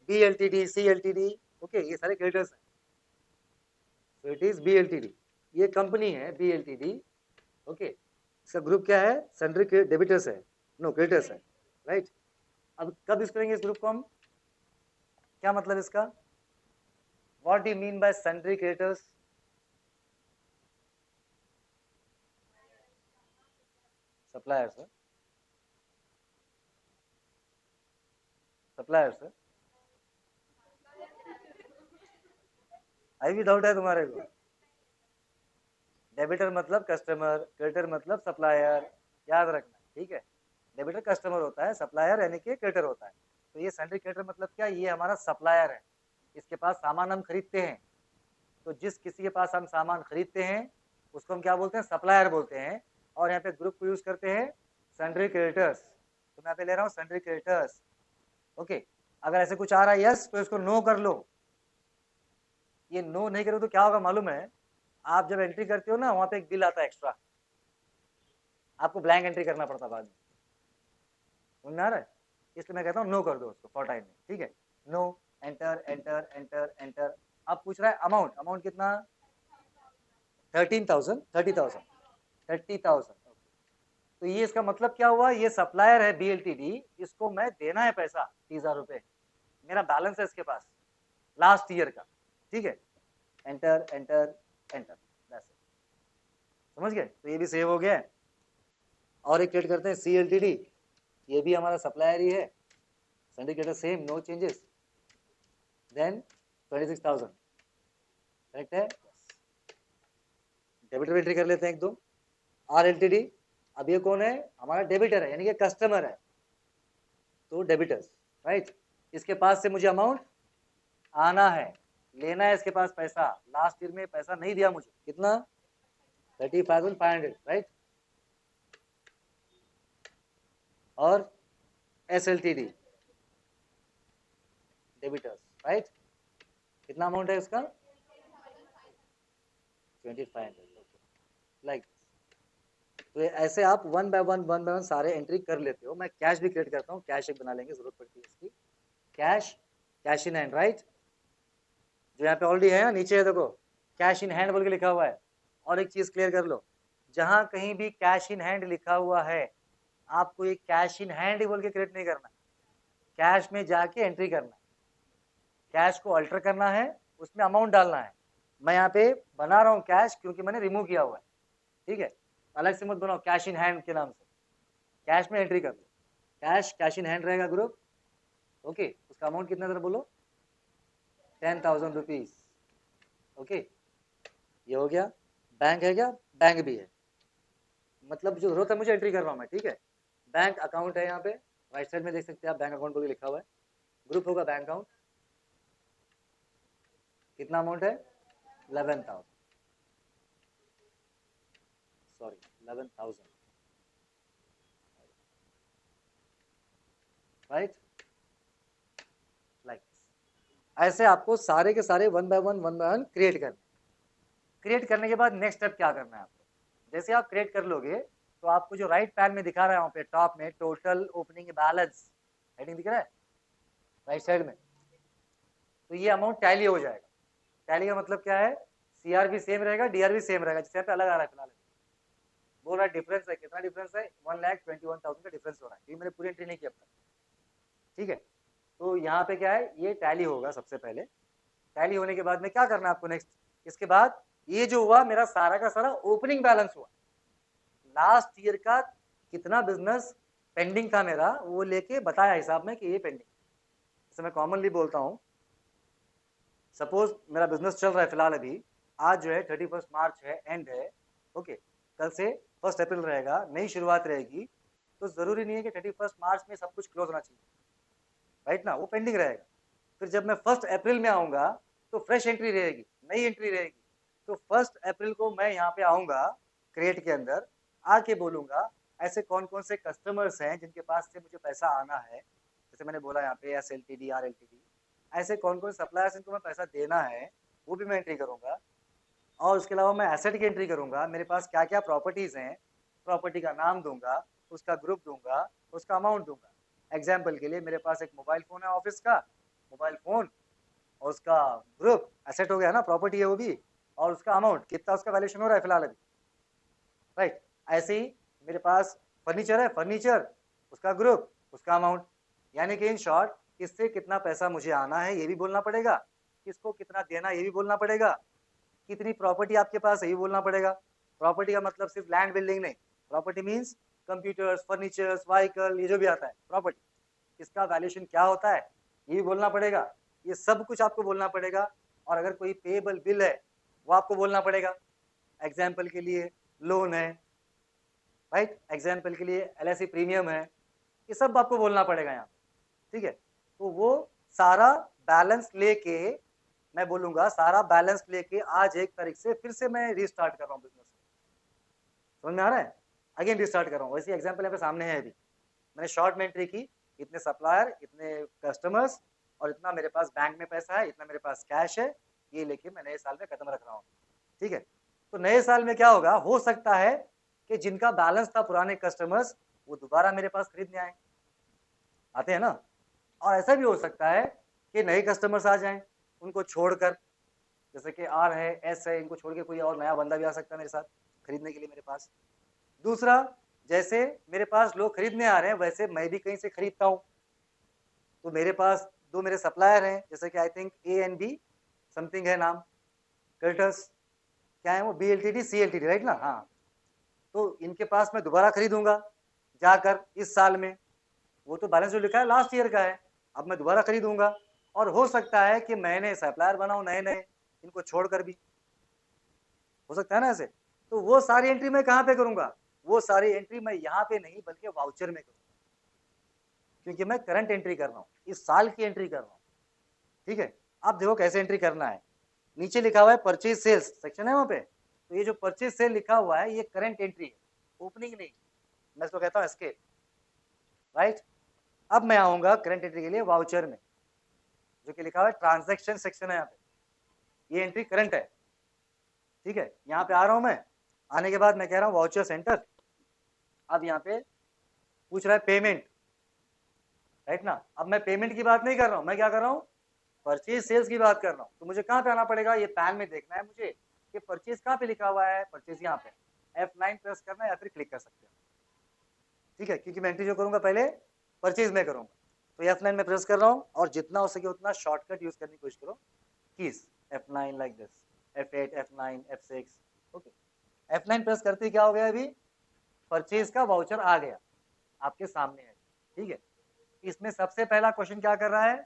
BLTD CLTD, ओके ये सारे क्रेडिटर्स हैं, so it is BLTD, ये कंपनी है BLTD, ओके इसका ग्रुप क्या है, सैलरी डेबिटर्स है, नो क्रेडिटर्स है, राइट। अब कब यूज करेंगे इस ग्रुप को हम, क्या मतलब इसका, what do you mean by salary creditors, suppliers है, सप्लायर्स है, आई भी डाउट है तुम्हारे को, डेबिटर मतलब कस्टमर, क्रेडिटर मतलब सप्लायर, याद रखना, ठीक है। डेबिटर कस्टमर होता है, सप्लायर यानी कि क्रेडिटर होता है। तो ये सैलरी क्रेडिटर मतलब क्या, ये हमारा सप्लायर है, इसके पास सामान हम खरीदते हैं, तो जिस किसी के पास हम सामान खरीदते हैं उसको हम क्या बोलते हैं, सप्लायर बोलते हैं। और यहाँ पे ग्रुप को यूज करते हैं सैलरी क्रेडिटर्स, तो मैं यहाँ पे ले रहा हूँ सैलरी क्रेडिटर्स, ओके। अगर ऐसे कुछ आ रहा है यस, तो इसको नो कर लो, ये नो नहीं करो तो क्या होगा मालूम है, आप जब एंट्री करते हो ना, वहां पे एक बिल आता है एक्स्ट्रा, आपको ब्लैंक एंट्री करना पड़ता बाद में, समझ में आ रहा है, इसलिए मैं कहता हूँ नो कर दो उसको फॉर टाइम में, ठीक है। No, enter enter enter enter. अब पूछ रहा है अमाउंट, अमाउंट कितना, 13,000 30,000 30,000, तो ये इसका मतलब क्या हुआ, ये सप्लायर है BLTD, इसको मैं देना है पैसा 30,000 रुपए, मेरा बैलेंस है इसके पास लास्ट ईयर का, ठीक है। एंटर एंटर एंटर, समझ गए, तो ये भी सेव हो गया। और एक क्रिएट करते हैं CLTD, ये भी हमारा सप्लायर ही है, syndicator same, no changes, then 26,000, correct है। डेबिटर एंट्री कर लेते हैं एक दो। RLTD, अब ये कौन है, हमारा डेबिटर है यानी कि कस्टमर है, तो डेबिटर्स, राइट। इसके पास से मुझे अमाउंट आना है, लेना है इसके पास पैसा, लास्ट ईयर में पैसा नहीं दिया मुझे, कितना 35,500, राइट। और SLTD, डेबिटर्स, राइट, कितना अमाउंट है उसका 2500, लाइक। तो ऐसे आप वन बाय वन सारे एंट्री कर लेते हो। मैं कैश भी क्रिएट करता हूँ, कैश एक बना लेंगे, जरूरत पड़ती है इसकी, cash, cash in hand, right, जो यहाँ पे ऑलरेडी है ना, नीचे है देखो कैश इन हैंड बोल के लिखा हुआ है। और एक चीज क्लियर कर लो, जहां कहीं भी कैश इन हैंड लिखा हुआ है, आपको ये कैश इन हैंड ही बोल के क्रिएट नहीं करना, कैश में जाके एंट्री करना, कैश को अल्टर करना है, उसमें अमाउंट डालना है। मैं यहाँ पे बना रहा हूँ कैश क्योंकि मैंने रिमूव किया हुआ है, ठीक है, अलग से मत बनाओ कैश इन हैंड के नाम से, कैश में एंट्री कर लो, कैश, कैश इन हैंड रहेगा ग्रुप, ओके। उसका अमाउंट कितना जरा बोलो, 10,000 रुपीज, ओके। ये हो गया। बैंक है क्या, बैंक भी है, मतलब जो जरूरत है मुझे एंट्री कर रहा हूँ मैं, ठीक है। बैंक अकाउंट है यहाँ पे राइट साइड में देख सकते हैं आप, बैंक अकाउंट को भी लिखा हुआ है, ग्रुप होगा बैंक अकाउंट, कितना अमाउंट है 11,000, सॉरी 11,000, राइट, लाइक ऐसे आपको सारे के सारे वन बाय वन क्रिएट करना। क्रिएट करने के बाद नेक्स्ट स्टेप क्या करना है आपको, जैसे आप क्रिएट कर लोगे तो आपको जो राइट पैन में दिखा रहा है वहाँ पे टॉप में टोटल ओपनिंग बैलेंस हेडिंग दिख रहा है राइट साइड में, तो ये अमाउंट टैली हो जाएगा। टैली का मतलब क्या है, CR भी सेम रहेगा, DR भी सेम रहेगा, जिससे यहाँ पे अलग आ रहा है फिलहाल, बोल रहा है डिफरेंस है, कितना डिफरेंस है 1,21,000 का डिफरेंस हो रहा है, क्योंकि मैंने पूरी एंट्री नहीं किया अब तक, ठीक है। तो यहाँ पे क्या है, ये टैली होगा सबसे पहले। टैली होने के बाद में क्या करना है आपको नेक्स्ट, इसके बाद ये जो हुआ मेरा सारा का सारा ओपनिंग बैलेंस हुआ, लास्ट ईयर का कितना बिजनेस पेंडिंग था मेरा, वो लेके बताया हिसाब में कि ये पेंडिंग। जैसे मैं कॉमनली बोलता हूँ, सपोज मेरा बिजनेस चल रहा है फिलहाल अभी, आज जो है 31 मार्च है, एंड है, ओके, कल से 1 अप्रैल रहेगा, नई शुरुआत रहेगी, तो जरूरी नहीं है कि 31 मार्च में सब कुछ क्लोज होना चाहिए, राइट ना, वो पेंडिंग रहेगा। फिर जब मैं 1 अप्रैल में आऊंगा तो फ्रेश एंट्री रहेगी, नई एंट्री रहेगी। तो 1 अप्रैल को मैं यहाँ पे आऊंगा क्रिएट के अंदर, आके बोलूंगा ऐसे कौन कौन से कस्टमर्स हैं जिनके पास से मुझे पैसा आना है, जैसे मैंने बोला यहाँ पे SLTD RLTD, ऐसे कौन कौन सप्लायर्स इनको मैं पैसा देना है वो भी मैं एंट्री करूंगा। और उसके अलावा मैं एसेट की एंट्री करूंगा, मेरे पास क्या क्या प्रॉपर्टीज हैं, प्रॉपर्टी का नाम दूंगा, उसका ग्रुप दूंगा, उसका अमाउंट दूंगा। एग्जाम्पल के लिए मेरे पास एक मोबाइल फोन है ऑफिस का, मोबाइल फोन, और उसका ग्रुप एसेट हो गया ना, प्रॉपर्टी है वो भी, और उसका अमाउंट कितना उसका वैल्यूएशन हो रहा है फिलहाल अभी, राइट। ऐसे ही मेरे पास फर्नीचर है, फर्नीचर, उसका ग्रुप, उसका अमाउंट। यानी कि इन शॉर्ट किससे कितना पैसा मुझे आना है ये भी बोलना पड़ेगा, किसको कितना देना ये भी बोलना पड़ेगा, कितनी प्रॉपर्टी आपके पास है ये बोलना पड़ेगा। प्रॉपर्टी का मतलब सिर्फ लैंड बिल्डिंग नहीं, property means computers, furnitures, vehicle, ये जो भी आता है प्रॉपर्टी, इसका वैल्यूएशन क्या होता है ये भी बोलना पड़ेगा। ये सब कुछ आपको बोलना पड़ेगा। और अगर कोई पेएबल बिल है वो आपको बोलना पड़ेगा। एग्जाम्पल के लिए लोन है, राइट, एग्जाम्पल के लिए LIC प्रीमियम है, ये सब आपको बोलना पड़ेगा यहाँ, ठीक है। तो वो सारा बैलेंस लेके मैं बोलूंगा, सारा बैलेंस लेके आज 1 तारीख से फिर से मैं रिस्टार्ट कर रहा हूँ बिजनेस। समझ में आ रहा है? अगेन रिस्टार्ट कर रहा हूँ। वैसे एग्जाम्पल यहाँ पे सामने है, अभी मैंने शॉर्ट में एंट्री की, इतने सप्लायर, इतने कस्टमर्स, और इतना मेरे पास बैंक में पैसा है, इतना मेरे पास कैश है, ये लेके मैं नए साल में कदम रख रहा हूँ, ठीक है। तो नए साल में क्या होगा, हो सकता है कि जिनका बैलेंस था पुराने कस्टमर्स वो दोबारा मेरे पास खरीदने आए, आते हैं ना। और ऐसा भी हो सकता है कि नए कस्टमर्स आ जाएं उनको छोड़कर, जैसे कि R है, S है, इनको छोड़ के कोई और नया बंदा भी आ सकता है मेरे साथ खरीदने के लिए मेरे पास। दूसरा, जैसे मेरे पास लोग खरीदने आ रहे हैं वैसे मैं भी कहीं से खरीदता हूँ, तो मेरे पास 2 मेरे सप्लायर हैं, जैसे कि आई थिंक A&B समथिंग है नाम, क्रेडिटर्स, क्या है वो, BLTD CLTD, राइट ना, हाँ। तो इनके पास मैं दोबारा खरीदूंगा जाकर इस साल में, वो तो बैलेंस जो लिखा है लास्ट ईयर का है, अब मैं दोबारा खरीदूंगा। और हो सकता है कि मैंने सप्लायर बनाऊं नए नए, इनको छोड़कर भी हो सकता है ना ऐसे। तो वो सारी एंट्री मैं कहाँ पे करूंगा, वो सारी एंट्री मैं यहाँ पे नहीं बल्कि वाउचर में करूंगा, क्योंकि मैं करंट एंट्री कर रहा हूँ, इस साल की एंट्री कर रहा हूँ, ठीक है। अब देखो कैसे एंट्री करना है, नीचे लिखा हुआ है परचेज सेल्स सेक्शन है वहां पे, तो ये जो परचेज सेल लिखा हुआ है ये करंट एंट्री है, ओपनिंग नहीं, मैं इसको कहता हूँ एस्केप, राइट। अब मैं आऊंगा करंट एंट्री के लिए वाउचर में, जो कि लिखा हुआ है ट्रांजैक्शन सेक्शन है यहाँ पे, ये एंट्री करंट है, ठीक है। यहाँ पे आ रहा हूं मैं, आने के बाद मैं कह रहा हूँ वाउचर सेंटर। अब यहाँ पे पूछ रहा है पेमेंट, राइट ना। अब मैं पेमेंट की बात नहीं कर रहा हूँ, मैं क्या कर रहा हूँ, परचेज सेल्स की बात कर रहा हूँ। तो मुझे कहाँ पे आना पड़ेगा, ये पैन में देखना है मुझे कि परचेज कहाँ पे लिखा हुआ है, परचेज यहाँ पे, F9 प्रेस करना है या फिर क्लिक कर सकते हो, ठीक है, क्योंकि मैं एंट्री जो करूंगा पहले परचेज में करूंगा। तो F9 में प्रेस कर रहा हूँ, और जितना हो सके उतना शॉर्टकट यूज करने की कोशिश करो, keys F9 like this, F8, F9, F6, okay. F9 press करते ही क्या हो गया, अभी परचेज का वाउचर आ गया आपके सामने है, ठीक है। इसमें सबसे पहला क्वेश्चन क्या कर रहा है,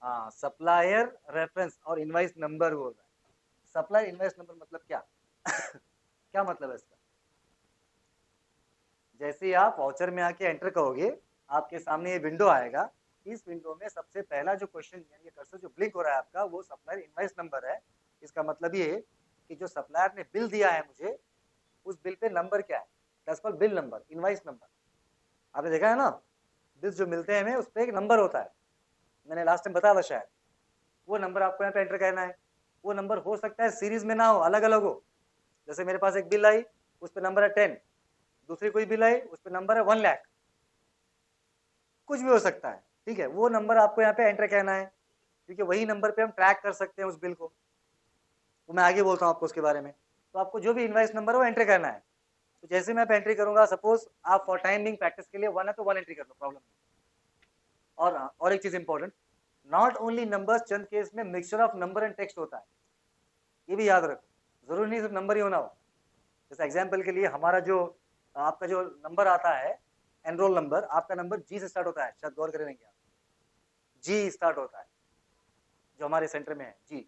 हाँ, सप्लायर रेफरेंस और इनवाइस नंबर बोल रहा है। सप्लायर इनवाइस नंबर मतलब क्या क्या मतलब है इसका, जैसे ही आप वाउचर में आके एंटर करोगे आपके सामने ये विंडो आएगा, इस विंडो में सबसे पहला जो क्वेश्चन यानी कर्सर जो ब्लिंक हो रहा है आपका, वो सप्लायर इनवाइस नंबर है। इसका मतलब ये कि जो सप्लायर ने बिल दिया है मुझे, उस बिल पे नंबर क्या है, that's called bill number, invoice number. आपने देखा है ना, बिल्स जो मिलते हैं हमें उस पर एक नंबर होता है, मैंने लास्ट टाइम बताया था शायद, वो नंबर आपको यहाँ पे एंटर करना है। वो नंबर हो सकता है सीरीज में ना हो, अलग अलग हो, जैसे मेरे पास एक बिल आई उस पर नंबर है 10, दूसरी कोई बिल आई उस पर नंबर है 1 लाख, कुछ भी हो सकता है, ठीक है। वो नंबर आपको यहाँ पे एंटर करना है, क्योंकि वही नंबर पे हम ट्रैक कर सकते हैं उस बिल को, वो मैं आगे बोलता हूँ आपको उसके बारे में। तो आपको जो भी इनवाइस नंबर है वो एंटर करना है। तो जैसे मैं एंट्री करूंगा, सपोज आप फॉर टाइम बिंग प्रैक्टिस के लिए 1 है तो 1 एंट्री कर लो, प्रॉब्लम नहीं। और एक चीज इंपॉर्टेंट, नॉट ओनली नंबर्स, चंद केस में mixture of number and text होता है, ये भी याद रखो, जरूरी नहीं सिर्फ नंबर ही होना हो। जैसे एग्जाम्पल के लिए हमारा जो आपका जो नंबर आता है एनरोल नंबर, आपका नंबर G से स्टार्ट होता है, शायद गौर करेंगे आप, G स्टार्ट होता है जो हमारे सेंटर में है, G।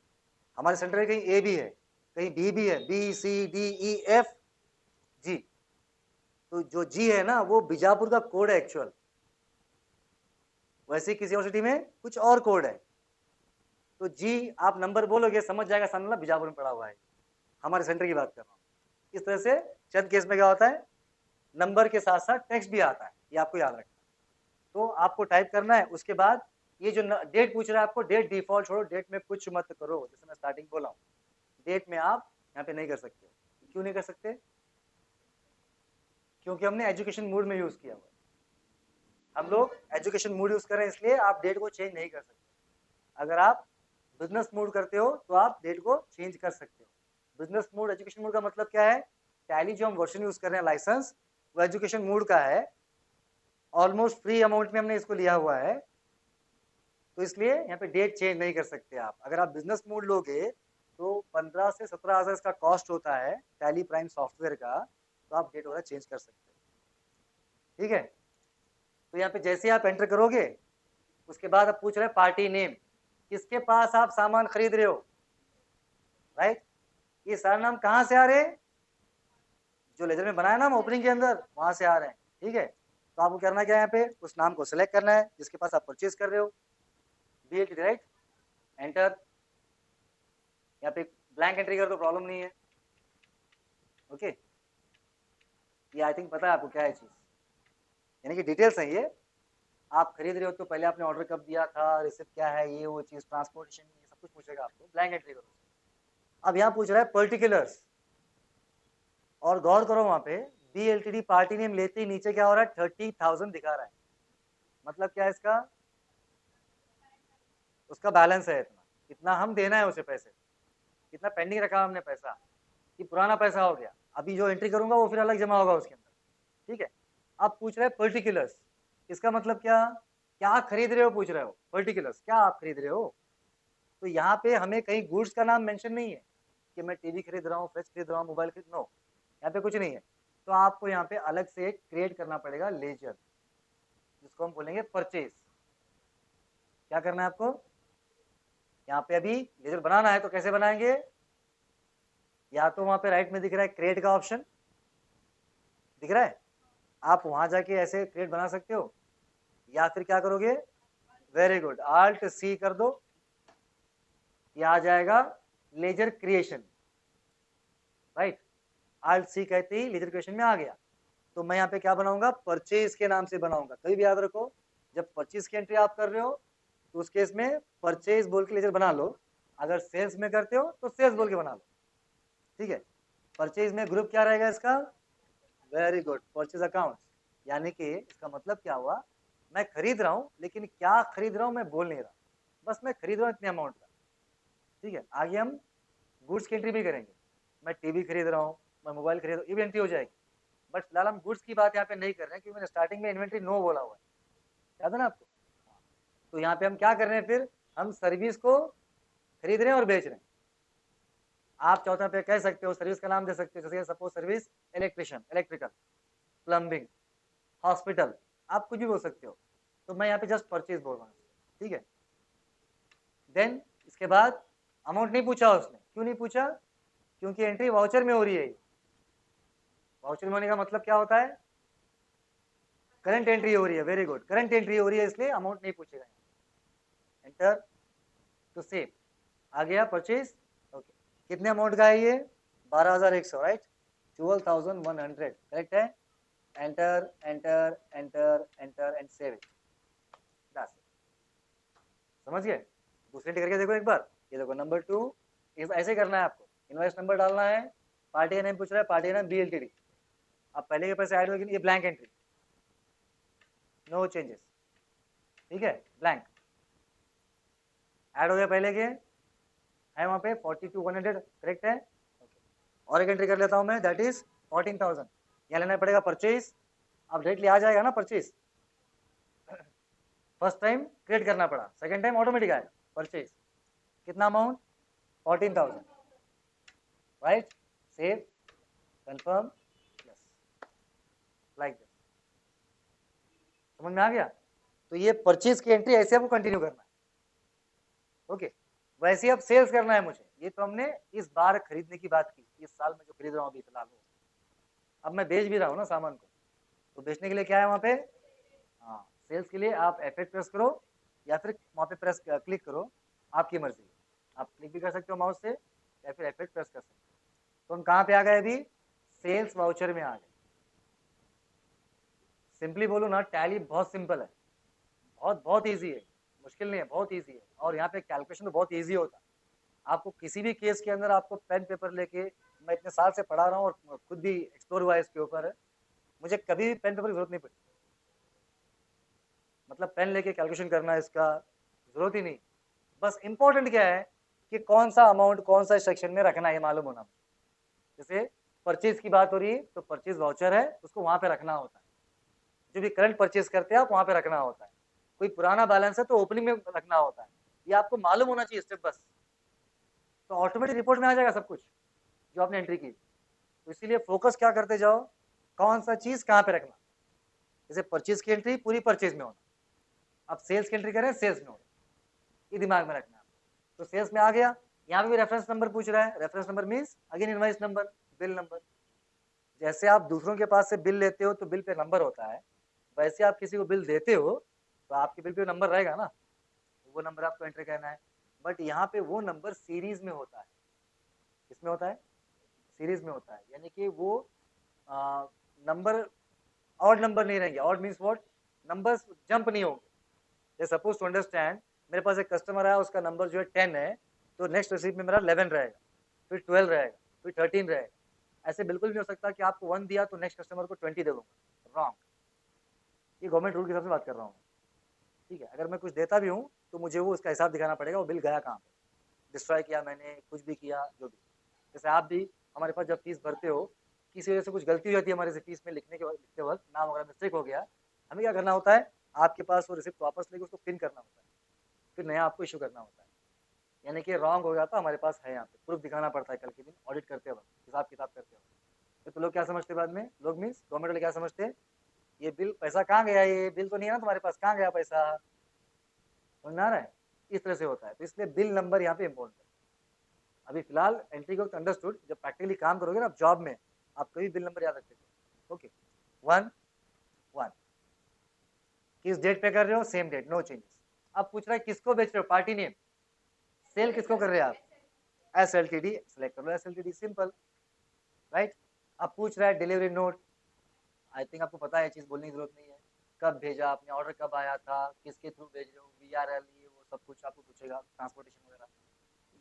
हमारे सेंटर में कहीं A भी है, कहीं B भी है, BCDEFG। तो जो G है ना वो बीजापुर का कोड है एक्चुअल, वैसे किसी और सिटी में कुछ और कोड है। तो जी आप नंबर बोलोगे समझ जाएगा सामने वाला बीजापुर में पड़ा हुआ है, हमारे सेंटर की बात कर रहा हूँ। इस तरह से चंद केस में क्या होता है, नंबर के साथ साथ टेक्स्ट भी आता है, ये आपको याद रखना। तो आपको टाइप करना है, उसके बाद ये जो डेट पूछ रहा है आपको, डेट डिफॉल्ट छोड़ो, डेट में कुछ मत करो, जैसे मैं स्टार्टिंग बोला हूँ, डेट में आप यहाँ पे नहीं कर सकते। क्यों नहीं कर सकते? क्योंकि हमने एजुकेशन मोड में यूज किया हुआ है, हम लोग एजुकेशन मोड यूज कर रहे हैं, इसलिए आप डेट को चेंज नहीं कर सकते। अगर आप बिजनेस मोड करते हो तो आप डेट को चेंज कर सकते हो। बिजनेस मोड, एजुकेशन मोड का मतलब क्या है, टैली जो हम वर्जन यूज कर रहे हैं लाइसेंस, वो एजुकेशन मोड का है, ऑलमोस्ट फ्री अमाउंट में हमने इसको लिया हुआ है, तो इसलिए यहाँ पे डेट चेंज नहीं कर सकते आप। अगर आप बिजनेस मोड लोगे तो 15 से 17,000 इसका कॉस्ट होता है टैली प्राइम सॉफ्टवेयर का, तो आप डेट वगैरह चेंज कर सकते हो। ठीक है, तो यहाँ पे जैसे आप एंटर करोगे उसके बाद आप पूछ रहे हैं पार्टी नेम, किसके पास आप सामान खरीद रहे हो, राइट। ये सारे नाम कहाँ से आ रहे हैं, जो लेजर में बनाया नाम ओपनिंग के अंदर, वहां से आ रहे हैं। ठीक है, तो आपको करना क्या है, यहाँ पे उस नाम को सिलेक्ट करना है जिसके पास आप परचेज कर रहे हो, BLTD, राइट, एंटर। यहाँ पे ब्लैंक एंट्री कर दो, प्रॉब्लम नहीं है। ओके, ये आई थिंक पता है आपको क्या है चीज, यानी कि डिटेल्स है ये। आप खरीद रहे हो तो पहले आपने ऑर्डर कब दिया था, रिसिप्ट क्या है, ये वो चीज, ट्रांसपोर्टेशन, ये सब कुछ पूछेगा आपको, ब्लैंक एंट्री करो। अब यहाँ पूछ रहा है पर्टिकुलर्स, और गौर करो वहां पे BLTD पार्टी नेम लेते ही नीचे क्या हो रहा है, 30,000 दिखा रहा है। मतलब क्या है इसका, उसका बैलेंस है इतना, इतना हम देना है उसे पैसे, कितना पेंडिंग रखा हमने पैसा, ये पुराना पैसा हो गया, अभी जो एंट्री करूंगा वो फिर अलग जमा होगा उसके अंदर। ठीक है, अब पूछ रहे हैं पर्टिकुलर्स, इसका मतलब क्या, क्या खरीद रहे हो पूछ रहे हो, पर्टिकुलर्स क्या आप खरीद रहे हो। तो यहाँ पे हमें कहीं गुड्स का नाम मेंशन नहीं है कि मैं टीवी खरीद रहा हूँ, फ्रिज खरीद रहा हूँ, मोबाइल खरीद, नो, यहाँ पे कुछ नहीं है। तो आपको यहाँ पे अलग से एक क्रिएट करना पड़ेगा लेजर, जिसको हम बोलेंगे परचेज। क्या करना है आपको, यहाँ पे अभी लेजर बनाना है तो कैसे बनाएंगे, या तो वहां पे राइट में दिख रहा है क्रिएट का ऑप्शन, दिख रहा है, आप वहां जाके ऐसे क्रिएट बना सकते हो, या फिर क्या करोगे, वेरी गुड, Alt C कर दो, ये आ जाएगा laser creation, right. Alt C कहते ही लेजर क्रिएशन में आ गया। तो मैं यहाँ पे क्या बनाऊंगा, परचेज के नाम से बनाऊंगा। कभी भी याद रखो, जब परचेज की एंट्री आप कर रहे हो तो उस केस में परचेज बोल के लेजर बना लो, अगर सेल्स में करते हो तो सेल्स बोल के बना लो। ठीक है, परचेज में ग्रुप क्या रहेगा इसका, वेरी गुड, परचेज अकाउंट। यानी कि इसका मतलब क्या हुआ, मैं खरीद रहा हूँ लेकिन क्या खरीद रहा हूँ मैं बोल नहीं रहा, बस मैं खरीद रहा हूँ इतने अमाउंट का। ठीक है, आगे हम गुड्स की एंट्री भी करेंगे, मैं टीवी खरीद रहा हूँ, मैं मोबाइल खरीद रहा हूँ, ये भी एंट्री हो जाएगी। बट फिलहाल हम गुड्स की बात यहाँ पे नहीं कर रहे हैं, क्योंकि मैंने स्टार्टिंग में इन्वेंट्री नो बोला हुआ है, याद है ना आपको। तो यहाँ पे हम क्या कर रहे हैं, फिर हम सर्विस को खरीद रहे हैं और बेच रहे हैं। आप चौथा पे कह सकते हो, सर्विस का नाम दे सकते हो, जैसे suppose service electrician, electrical, plumbing, hospital, आप कुछ भी बोल सकते हो। तो मैं यहाँ पे जस्ट परचेज बोल रहा हूँ। ठीक है, देन इसके बाद अमाउंट नहीं पूछा उसने, क्यों नहीं पूछा, क्योंकि एंट्री वाउचर में हो रही है। वाउचर में होने का मतलब क्या होता है, करंट एंट्री हो रही है, वेरी गुड, करंट एंट्री हो रही है, इसलिए अमाउंट नहीं पूछेगा। एंटर टू सेव, आ गया परचेज। ओके, कितने अमाउंट का है ये, 12,100, राइट, 12,100, करेक्ट है। Enter enter enter enter and save it, समझ गए। दूसरी एंट्री करके देखो एक बार, ये देखो नंबर 2, ऐसे करना है आपको, इनवॉइस नंबर डालना है, पार्टी का नेम पूछ रहा है, पार्टी का नेम BLTD, अब पहले के पैसे ऐड होगी, ये ब्लैंक एंट्री, नो चेंजेस। ठीक है, ब्लैंक ऐड हो गया, पहले के है वहां पे 42,100, करेक्ट है। और एक एंट्री कर लेता हूं मैं, दैट इज 14,000, यहाँ लेना पड़ेगा परचेज, अब डायरेक्टली आ जाएगा ना परचेज, फर्स्ट टाइम क्रिएट करना पड़ा, सेकंड टाइम ऑटोमेटिक आएगा परचेज, कितना amount, 14,000, right, save, confirm, yes, like this, समझ में आ गया। तो ये परचेज की एंट्री ऐसे आपको कंटिन्यू करना है। ओके, वैसे ही अब सेल्स करना है मुझे, ये तो हमने इस बार खरीदने की बात की, इस साल में जो खरीद रहा हूँ अभी फिलहाल, अब मैं बेच भी रहा हूँ ना सामान को, तो बेचने के लिए क्या है वहां पे, हाँ, सेल्स के लिए आप F8 प्रेस करो या फिर वहाँ पे प्रेस क्लिक करो, आपकी मर्जी। आप क्लिक भी कर सकते हो माउस से या फिर F8 प्रेस कर सकते हो। तो हम कहाँ पे आ गए अभी? सेल्स वाउचर में आ गए। सिंपली बोलो ना, टैली बहुत सिंपल है, बहुत बहुत ईजी है, मुश्किल नहीं है, बहुत ईजी है। और यहाँ पे कैलकुलेशन तो बहुत ईजी होता है। आपको किसी भी केस के अंदर आपको पेन पेपर लेके, मैं इतने साल से पढ़ा रहा हूँ और खुद भी एक्सप्लोर हुआ है इसके ऊपर, मुझे कभी भी पेन पेपर की जरूरत नहीं पड़ी। मतलब पेन लेके कैलकुलेशन करना इसका जरूरत ही नहीं। बस इंपॉर्टेंट क्या है कि कौन सा अमाउंट कौन सा सेक्शन में रखना है मालूम होना। जैसे परचेज की बात हो रही है तो परचेज वाउचर है, उसको वहां पे रखना होता है। जो भी करंट परचेज करते हैं आप वहां पे रखना होता है। कोई पुराना बैलेंस है तो ओपनिंग में रखना होता है। ये आपको मालूम होना चाहिए स्टेप बस, तो ऑटोमेटिक रिपोर्ट में आ जाएगा सब कुछ जो आपने एंट्री की। तो इसीलिए फोकस क्या करते जाओ, कौन सा चीज कहाँ पे रखना। जैसे परचेज की एंट्री पूरी परचेज में होना, अब सेल्स की एंट्री करें सेल्स में होना, ये दिमाग में रखना है। तो सेल्स में आ गया, यहाँ पे भी रेफरेंस नंबर पूछ रहा है। Reference number means again invoice number, bill number. जैसे आप दूसरों के पास से बिल लेते हो तो बिल पे नंबर होता है, वैसे आप किसी को बिल देते हो तो आपके बिल पे नंबर रहेगा ना, वो नंबर आपको एंटर करना है। बट यहाँ पे वो नंबर सीरीज में होता है। किसमें होता है? सीरीज में होता है, यानी कि वो नंबर ऑड नंबर नहीं रहेंगे। Odd means what? Numbers jump नहीं होंगे। जैसे सपोज टू अंडरस्टैंड, मेरे पास एक कस्टमर आया, उसका नंबर जो है 10 है, तो नेक्स्ट रिसीप्ट में मेरा 11 रहेगा, फिर 12 रहेगा, फिर 13 रहेगा। ऐसे बिल्कुल नहीं हो सकता कि आपको 1 दिया तो नेक्स्ट कस्टमर को 20 दे दूंगा, रॉन्ग। ये गवर्नमेंट रूल के हिसाब से बात कर रहा हूँ, ठीक है। अगर मैं कुछ देता भी हूँ तो मुझे वो उसका हिसाब दिखाना पड़ेगा, वो बिल गया कहाँ पे, डिस्ट्रॉय किया मैंने, कुछ भी किया, जो भी। जैसे आप भी हमारे पास जब फीस भरते हो, किसी वजह से कुछ गलती हो जाती है हमारे से फीस में लिखने के वक्त, लिखते वक्त नाम वगैरह मिस्टेक हो गया, हमें क्या करना होता है? आपके पास वो रिसिप्ट वापस लेके उसको पिन करना होता है, फिर नया आपको इशू करना होता है। यानी कि रॉन्ग हो गया तो हमारे पास है, यहाँ पे प्रूफ दिखाना पड़ता है कल के दिन ऑडिट करते वक्त, हिसाब किताब करते वक्त। तो लोग क्या समझते बाद में, लोग मीन्स गवर्नमेंट वाले क्या समझते हैं, ये बिल पैसा कहाँ गया, ये बिल तो नहीं है ना तुम्हारे पास, कहाँ गया पैसा, समझ में आ रहा है? इस तरह से होता है। तो इसलिए बिल नंबर यहाँ पे इंपॉर्टेंट है। अभी फिलहाल एंट्री को अंडरस्टूड, जब प्रैक्टिकली काम करोगे ना जॉब में, आप कभी बिल नंबर याद रखते हो। ओके, 1 किस डेट पे कर रहे हो, सेम डेट, नो चेंजेस। अब पूछ रहा है किसको बेच रहे हो, पार्टी नेम, सेल किसको कर रहे हैं आप, SLTD, सेलेक्ट कर लो SLTD, सिंपल, राइट। अब पूछ रहा है डिलीवरी नोट, आई थिंक आपको पता है, चीज बोलने की जरूरत नहीं है। कब भेजा आपने, ऑर्डर कब आया था, किसके थ्रू भेज रहे हो, VRL, ये वो सब कुछ आपको पूछेगा, ट्रांसपोर्टेशन वगैरह।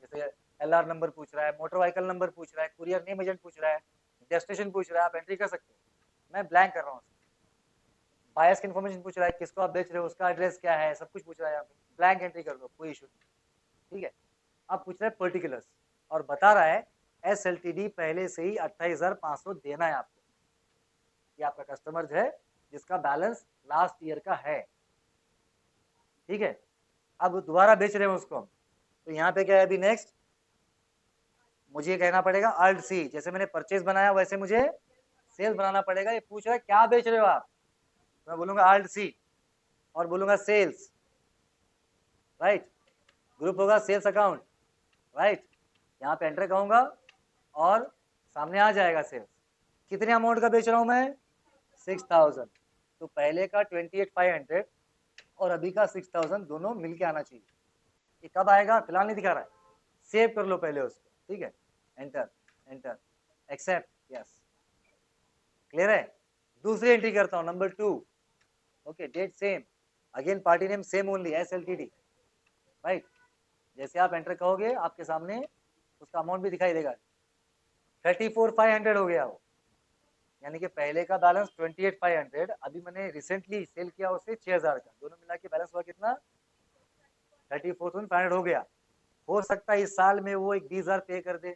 जैसे LR नंबर पूछ रहा है, मोटर व्हीकल नंबर पूछ रहा है, कुरियर नेम एजेंट पूछ रहा है, डेस्टिनेशन पूछ रहा है, आप एंट्री कर सकते हो। मैं ब्लैंक कर रहा हूँ। बायर्स की इन्फॉर्मेशन पूछ रहा है, किसको आप बेच रहे हो, उसका एड्रेस क्या है, सब कुछ पूछ रहा है, यहाँ पे ब्लैंक एंट्री कर दो, कोई इशू नहीं, ठीक है। अब पूछ रहा है पर्टिकुलर्स, और बता रहा है SLTD पहले से ही 28,500 देना है आपको। ये आपका कस्टमर है जिसका बैलेंस लास्ट ईयर का है, ठीक है। अब दोबारा बेच रहे हैं उसको, तो यहाँ पे क्या है अभी नेक्स्ट, मुझे कहना पड़ेगा अल्ट सी, जैसे मैंने परचेज बनाया वैसे मुझे सेल्स बनाना पड़ेगा। ये पूछ रहा है क्या बेच रहे हो आप, तो मैं बोलूंगा अल्ट सी और बोलूंगा सेल्स, राइट। ग्रुप होगा सेल्स अकाउंट, राइट। यहाँ पे एंटर कहूंगा और सामने आ जाएगा सेल्स। कितने अमाउंट का बेच रहा हूं मैं, 6,000। तो पहले का 28,500 और अभी का 6,000 दोनों मिलके आना चाहिए। ये कब आएगा फिलहाल नहीं दिखा रहा है, सेव कर लो पहले उसको, ठीक है। Enter, enter, accept, yes, clear है। दूसरी एंट्री करता हूँ, number 2, okay, date same, again party name same only, SLTD, right. जैसे आप एंटर कहोगे आपके सामने उसका अमाउंट भी दिखाई देगा, 34,500 हो गया वो, यानी कि पहले का बैलेंस 28,500, अभी मैंने रिसेंटली सेल किया उससे 6,000 का, दोनों मिला के बैलेंस हुआ कितना, 34,500 हो गया। हो सकता है इस साल में वो एक 20,000 पे कर दे,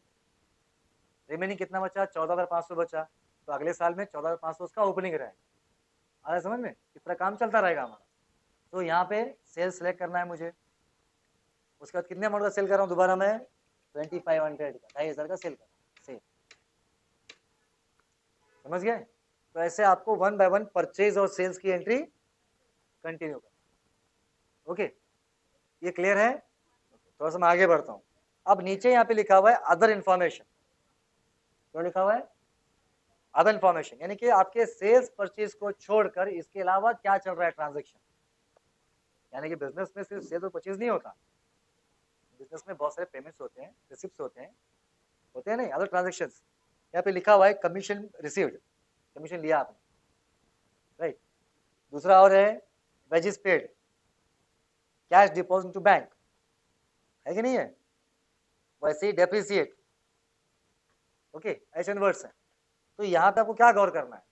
रिमेनिंग कितना बचा, 14,500 बचा, तो अगले साल में 14,500 उसका ओपनिंग रहेगा। आ रहा समझ में, इस तरह काम चलता रहेगा हमारा। तो यहाँ पे सेल सेलेक्ट करना है मुझे, उसके बाद कितने अमाउंट का सेल कर रहा हूँ दोबारा मैं, 2,500 का, 2,500 का सेल कर रहा हूँ, सेल, समझ गए। तो ऐसे आपको 1 बाय 1 परचेज और सेल्स की एंट्री कंटिन्यू कर, ओके, ये क्लियर है। थोड़ा सा मैं आगे बढ़ता हूँ। अब नीचे यहाँ पे लिखा हुआ है अदर इंफॉर्मेशन, क्या लिखा हुआ है, अदर इंफॉर्मेशन, यानी कि आपके सेल्स परचेज को छोड़कर इसके अलावा क्या चल रहा है ट्रांजेक्शन, यानी कि बिजनेस में सिर्फ सेल और परचेज नहीं होता, बिजनेस में बहुत सारे पेमेंट्स होते हैं, रिसिप्ट्स होते हैं नहीं, अदर ट्रांजेक्शन्स। यहाँ पे लिखा हुआ है कमीशन रिसीव्ड, कमीशन लिया आपने, राइट। दूसरा और है wages paid, cash deposit to bank, है कि नहीं है? वैसे ही डेप्रिसिएट, ओके, ऐसे वर्ड्स हैं। तो यहाँ पे आपको क्या गौर करना है,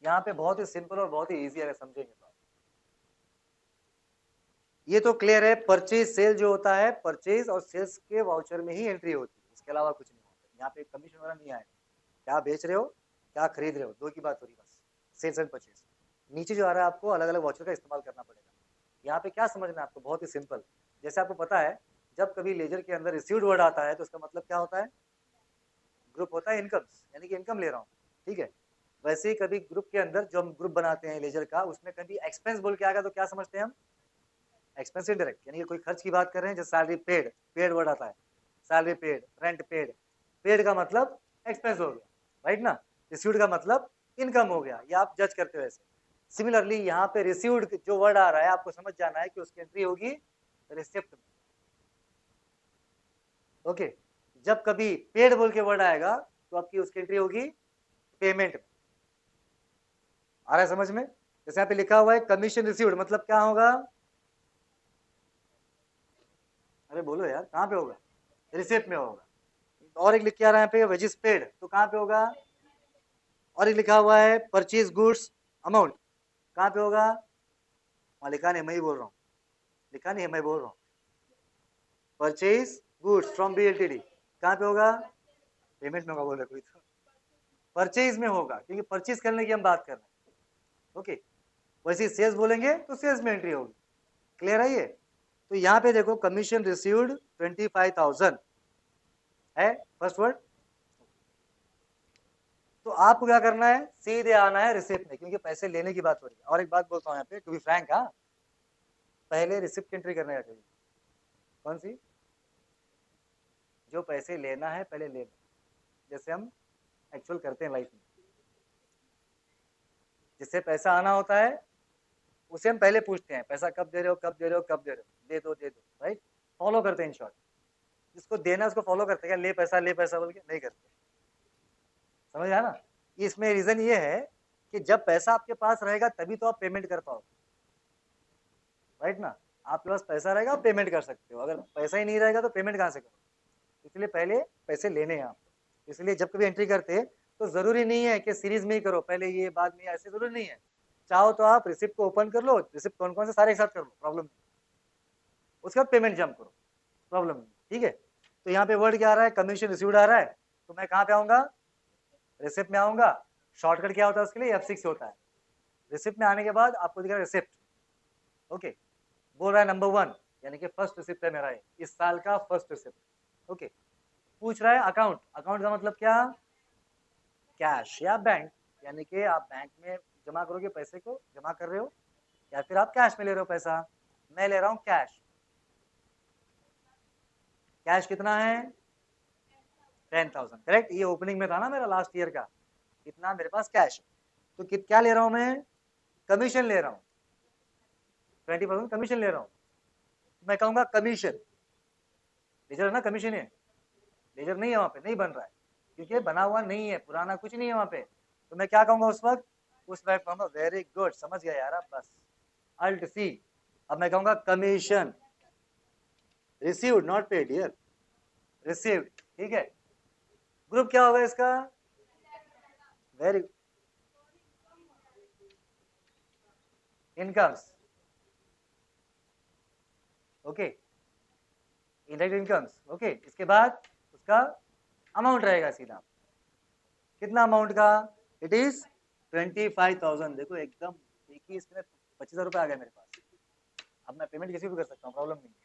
यहाँ पे बहुत ही सिंपल और बहुत ही ईजी है समझेंगे तो। ये तो क्लियर है, परचेज सेल जो होता है, परचेज और सेल्स के वाउचर में ही एंट्री होती है, इसके अलावा कुछ नहीं होता। यहाँ पे कमीशन वगैरह नहीं आएगा, क्या बेच रहे हो क्या खरीद रहे हो, दो की बात हो रही बस, सेल्स एंड परचेज। नीचे जो आ रहा है आपको अलग अलग वाउचर का इस्तेमाल करना पड़ेगा। यहाँ पे क्या समझना है आपको, बहुत ही सिंपल। जैसे आपको पता है जब कभी लेजर के अंदर रिसीव्ड वर्ड आता है तो उसका मतलब क्या होता है, ग्रुप होता है इनकम्स, यानी कि इनकम ले रहा हूँ, ठीक है। वैसे ही कभी ग्रुप के अंदर जो हम ग्रुप बनाते हैं लेजर का, उसमें कभी एक्सपेंस बोल के आएगा तो क्या समझते हैं हम, एक्सपेंस इनडायरेक्ट, यानी कि कोई खर्च की बात कर रहे हैं। जैसे सैलरी पेड, पेड वर्ड आता है, salary paid, rent paid, paid का मतलब एक्सपेंस हो गया, राइट ना। रिसीव्ड का मतलब इनकम हो गया, ये आप जज करते हो ऐसे। सिमिलरली यहाँ पे रिसीव्ड जो वर्ड आ रहा है आपको समझ जाना है कि उसकी एंट्री होगी रिसिप्ट में, ओके। जब कभी पेड बोल के वर्ड आएगा तो आपकी उसकी एंट्री होगी पेमेंट में। आ रहा है समझ में? जैसे यहाँ पे लिखा हुआ है कमीशन रिसीव्ड, मतलब क्या होगा, अरे बोलो यार कहाँ पे होगा, रिसिप्ट में होगा। और एक लिख के आ रहा है यहाँ पे वेजेस पेड, तो कहाँ पे होगा, और एक लिखा हुआ है परचेज गुड्स अमाउंट, कहाँ पे होगा, वहां लिखा नहीं, मैं ही बोल रहा हूँ, लिखा नहीं है, मैं बोल रहा हूँ। Purchase goods from B L T D कहाँ पे होगा, पेमेंट में होगा, बोल रहे कोई तो, परचेज में होगा क्योंकि परचेज करने की हम बात कर रहे हैं, ओके। वैसे सेल्स बोलेंगे तो सेल्स में एंट्री होगी, क्लियर है ये? तो यहाँ पे देखो कमीशन रिसीव्ड 25,000 है फर्स्ट वर्ड। तो आपको क्या करना है, सीधे आना है रिसिप्ट में, क्योंकि पैसे लेने की बात हो रही है। और एक बात बोलता हूँ यहाँ पे, टू बी फ्रैंक, हाँ, पहले रिसिप्ट की एंट्री करने का चाहिए। कौन सी, जो पैसे लेना है पहले लेना, जैसे हम एक्चुअल करते हैं लाइफ में, जिससे पैसा आना होता है उसे हम पहले पूछते हैं, पैसा कब दे रहे हो, कब दे रहे हो, कब दे रहे हो, दे दो, राइट। फॉलो करते हैं इन शॉर्ट, जिसको देना है उसको फॉलो करते हैं, ले पैसा बोल के नहीं करते, समझ आया ना। इसमें रीजन ये है कि जब पैसा आपके पास रहेगा तभी तो आप पेमेंट कर पाओगे, राइट ना। आपके पास पैसा रहेगा आप पेमेंट कर सकते हो, अगर पैसा ही नहीं रहेगा तो पेमेंट कहाँ से करोगे। इसलिए पहले पैसे लेने हैं आपको। इसलिए जब कभी एंट्री करते तो जरूरी नहीं है कि सीरीज में ही करो, पहले ये बाद में, ऐसे जरूरी नहीं है। चाहो तो आप रिसिप्ट को ओपन कर लो, रिसिप्ट कौन कौन से सारे एक साथ कर लो, प्रॉब्लम नहीं, उसके बाद पेमेंट जंप करो, प्रॉब्लम नहीं, ठीक है। तो यहाँ पे वर्ड क्या आ रहा है, कमीशन रिसीव्ड आ रहा है, तो मैं कहाँ पे आऊंगा, रिसिप्ट में आऊंगा। शॉर्टकट क्या होता है उसके लिए, F6 होता है। रिसिप्ट में आने के बाद आपको दिख रहा है रिसिप्ट, ओके। बोल रहा है नंबर 1, यानी कि फर्स्ट रिसिप्ट है मेरा ये, इस साल का फर्स्ट रिसिप्ट, ओके। पूछ रहा है अकाउंट, अकाउंट का मतलब क्या, कैश या बैंक, यानी कि आप बैंक में जमा करोगे, पैसे को जमा कर रहे हो, या फिर आप कैश में ले रहे हो पैसा। मैं ले रहा हूँ कैश, कैश कितना है 10,000, करेक्ट। ये ओपनिंग में था ना मेरा लास्ट ईयर का, कितना मेरे पास कैश। तो क्या ले रहा हूं मैं, कमीशन ले रहा हूँ, 20% कमीशन ले रहा हूँ। मैं कहूंगा कमीशन, लेजर है ना, कमीशन है, लेजर नहीं है वहां पे, नहीं बन रहा है क्योंकि बना हुआ नहीं है, पुराना कुछ नहीं है वहां पे। तो मैं क्या कहूंगा उस वक्त, कहूंगा वेरी गुड, समझ गया यार आप, बस अल्ट सी। अब मैं कहूंगा commission received, not paid here, received, ठीक है। ग्रुप क्या होगा इसका, very incomes, okay, indirect incomes, okay. इसके बाद उसका अमाउंट रहेगा सीधा, कितना अमाउंट का, इट इज 25,000। देखो एकदम एक ही इसमें 25,000 रुपये आ गए मेरे पास। अब मैं पेमेंट किसी भी कर सकता हूँ, प्रॉब्लम नहीं है,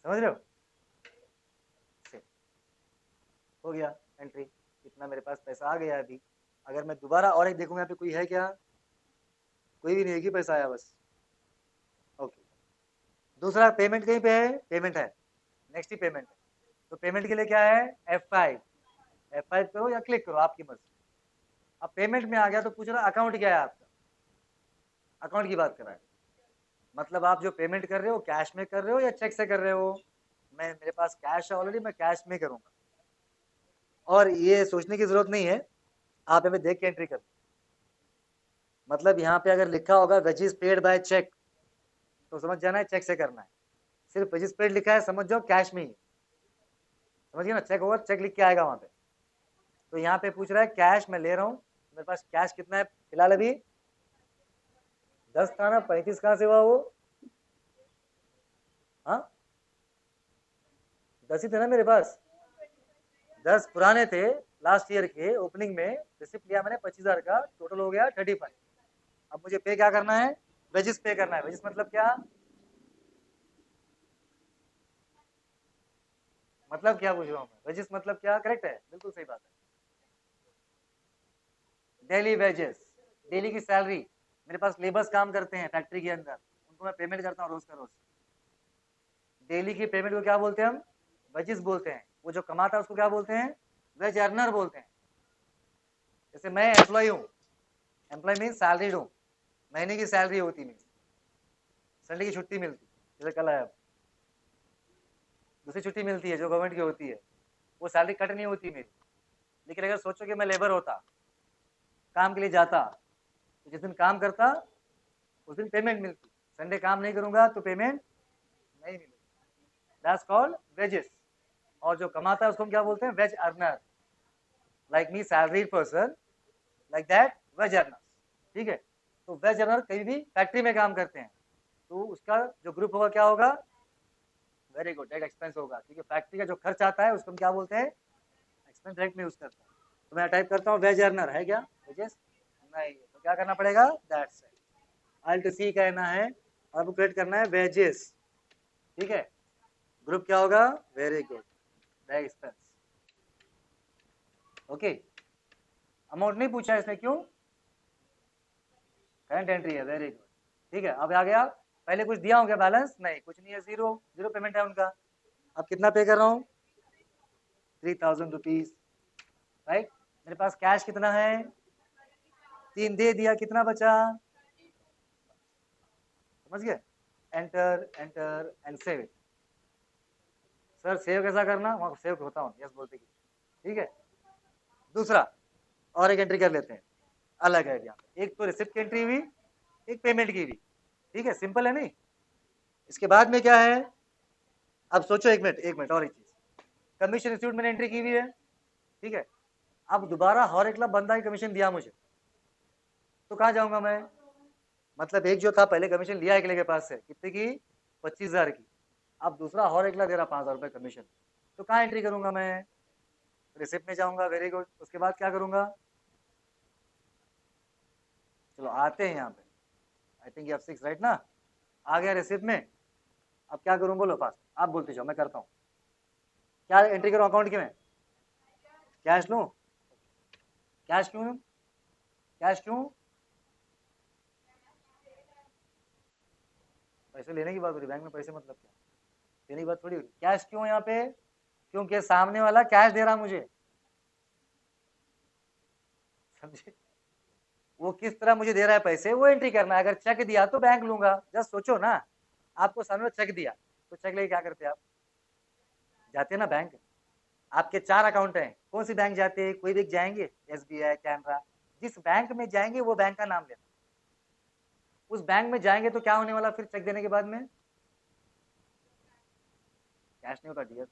समझ रहे हो। हो गया एंट्री, इतना मेरे पास पैसा आ गया। अभी अगर मैं दोबारा और एक देखूंगा यहाँ पे कोई है क्या, कोई भी नहीं, एक ही पैसा आया बस, ओके। दूसरा पेमेंट कहीं पे है, पेमेंट है, नेक्स्ट ही पेमेंट है। तो पेमेंट के लिए क्या है, F5, F5 करो या क्लिक करो, आपकी मर्जी। अब पेमेंट में आ गया तो पूछ रहा अकाउंट क्या है आपका, अकाउंट की बात कर रहा है, मतलब आप जो पेमेंट कर रहे हो कैश में कर रहे हो या चेक से कर रहे हो? मेरे पास कैश है ऑलरेडी, मैं कैश में करूंगा। और ये सोचने की जरूरत नहीं है, आप यहाँ पे देख के एंट्री कर। मतलब यहाँ पे अगर लिखा होगा वेजेस पेड बाय चेक, तो समझ जाना है चेक से करना है। सिर्फ वेजेस पेड लिखा है, समझ जाओ कैश में ही, समझिए ना, चेक होगा, चेक लिख के आएगा वहां पे। तो यहाँ पे पूछ रहा है कैश मैं ले रहा हूँ, मेरे पास कैश कितना है फिलहाल अभी? 10 था ना, 35 कहाँ से हुआ वो? हाँ 10 ही थे ना मेरे पास, 10 पुराने थे लास्ट ईयर के ओपनिंग में, रिसिप्ट लिया मैंने 25,000 का, टोटल हो गया 35। अब मुझे पे क्या करना है? वेजेस पे करना है। वेजेस मतलब क्या? मतलब क्या पूछ रहा हूँ मैं? वेजेस मतलब क्या? करेक्ट है, बिल्कुल सही बात है। डेली वेजेस, डेली की सैलरी। मेरे पास लेबर्स काम करते हैं फैक्ट्री के अंदर, उनको मैं पेमेंट करता हूँ रोज का रोज। डेली की पेमेंट को क्या बोलते हैं हम? वेजेस बोलते हैं। वो जो कमाता है उसको क्या बोलते हैं? वेज अर्नर बोलते हैं। जैसे मैं एम्प्लॉय हूँ, एम्प्लॉय मीन सैलरीड हूँ, महीने की सैलरी होती मेरी, संडे की छुट्टी मिलती, जैसे कल है, अब दूसरी छुट्टी मिलती है जो गवर्नमेंट की होती है, वो सैलरी कट नहीं होती मेरी। लेकिन अगर सोचो कि मैं लेबर होता, काम के लिए जाता, तो जिस दिन काम करता उस दिन पेमेंट मिलती, संडे काम नहीं करूंगा तो पेमेंट नहीं मिलेगी। That's called wages. और जो कमाता है उसको हम क्या बोलते हैं? Wage earner. Like me salaried person, like that wage earner. ठीक है, तो वेज अर्नर कहीं भी फैक्ट्री में काम करते हैं, तो उसका जो ग्रुप होगा क्या होगा? वेरी गुड, डायरेक्ट एक्सपेंस होगा, क्योंकि फैक्ट्री का जो खर्च आता है उसको हम क्या बोलते हैं? एक्सपेंस डायरेक्ट में यूज करते हैं। तो मैं टाइप करता हूँ वेज अर्नर, है क्या वेजेस? नहीं, तो क्या करना पड़ेगा? दैट्स इट, अल्ट सी कहना है और आपको क्रिएट करना है वेजेस। ठीक है, ग्रुप क्या होगा? Very good, direct expense. Okay, amount नहीं पूछा इसने, क्यों? करंट एंट्री है, वेरी गुड। ठीक है, अब आ गया, पहले कुछ दिया हो क्या बैलेंस? नहीं, कुछ नहीं है, जीरो, जीरो पेमेंट है उनका। अब कितना पे कर रहा हूँ? 3,000 रुपीज, राइट। मेरे पास कैश कितना है? 3 दे दिया, कितना बचा? समझ गए? Enter enter and save it. Sir save कैसा करना? वहां सेव होता हूँ, यस बोलते की। ठीक है, दूसरा और एक एंट्री कर लेते हैं, अलग है यहाँ पे, एक तो रिसिप्ट की एंट्री हुई, एक पेमेंट की हुई। ठीक है, सिंपल है नहीं? इसके बाद में क्या है? अब सोचो, एक मिनट एक मिनट, और एक चीज, कमीशन रिसीव्ड मैंने एंट्री की हुई है। ठीक है, अब दोबारा हर एक बंदा की कमीशन दिया मुझे, तो कहाँ जाऊंगा मैं? मतलब एक जो था पहले कमीशन लिया एक के पास से, कितने की? 25,000 की। अब दूसरा और एक दे रहा 5,000 रुपये कमीशन, तो कहाँ एंट्री करूंगा मैं? रिसिप्ट में जाऊंगा, वेरी गुड। उसके बाद क्या करूंगा? चलो आते हैं यहाँ पे, I think you have 6 right ना? आ गया रिसिप्ट में। अब क्या करूं बोलो फास्ट, आप बोलते जाओ, मैं करता हूँ। क्या एंट्री करूं अकाउंट की? मैं कैश लूं? कैश क्यों? कैश क्यों? पैसे लेने की बात हो रही, बैंक में पैसे मतलब क्या? देने की बात थोड़ी हो रही। कैश क्यों यहाँ पे? क्योंकि सामने वाला कैश दे रहा मुझे, समझे? वो किस तरह मुझे दे रहा है पैसे, वो एंट्री करना है। अगर चेक दिया तो बैंक लूंगा। जस्ट सोचो ना, आपको सामने चेक दिया, तो चेक लेके क्या करते आप? जाते ना बैंक। आपके 4 अकाउंट हैं, कौन सी बैंक जाते हैं? कोई भी जाएंगे, SBI, कैनरा, जिस बैंक में जाएंगे वो बैंक का नाम लेना। उस बैंक में जाएंगे तो क्या होने वाला फिर चेक देने के बाद में? कैश नहीं होता डियर।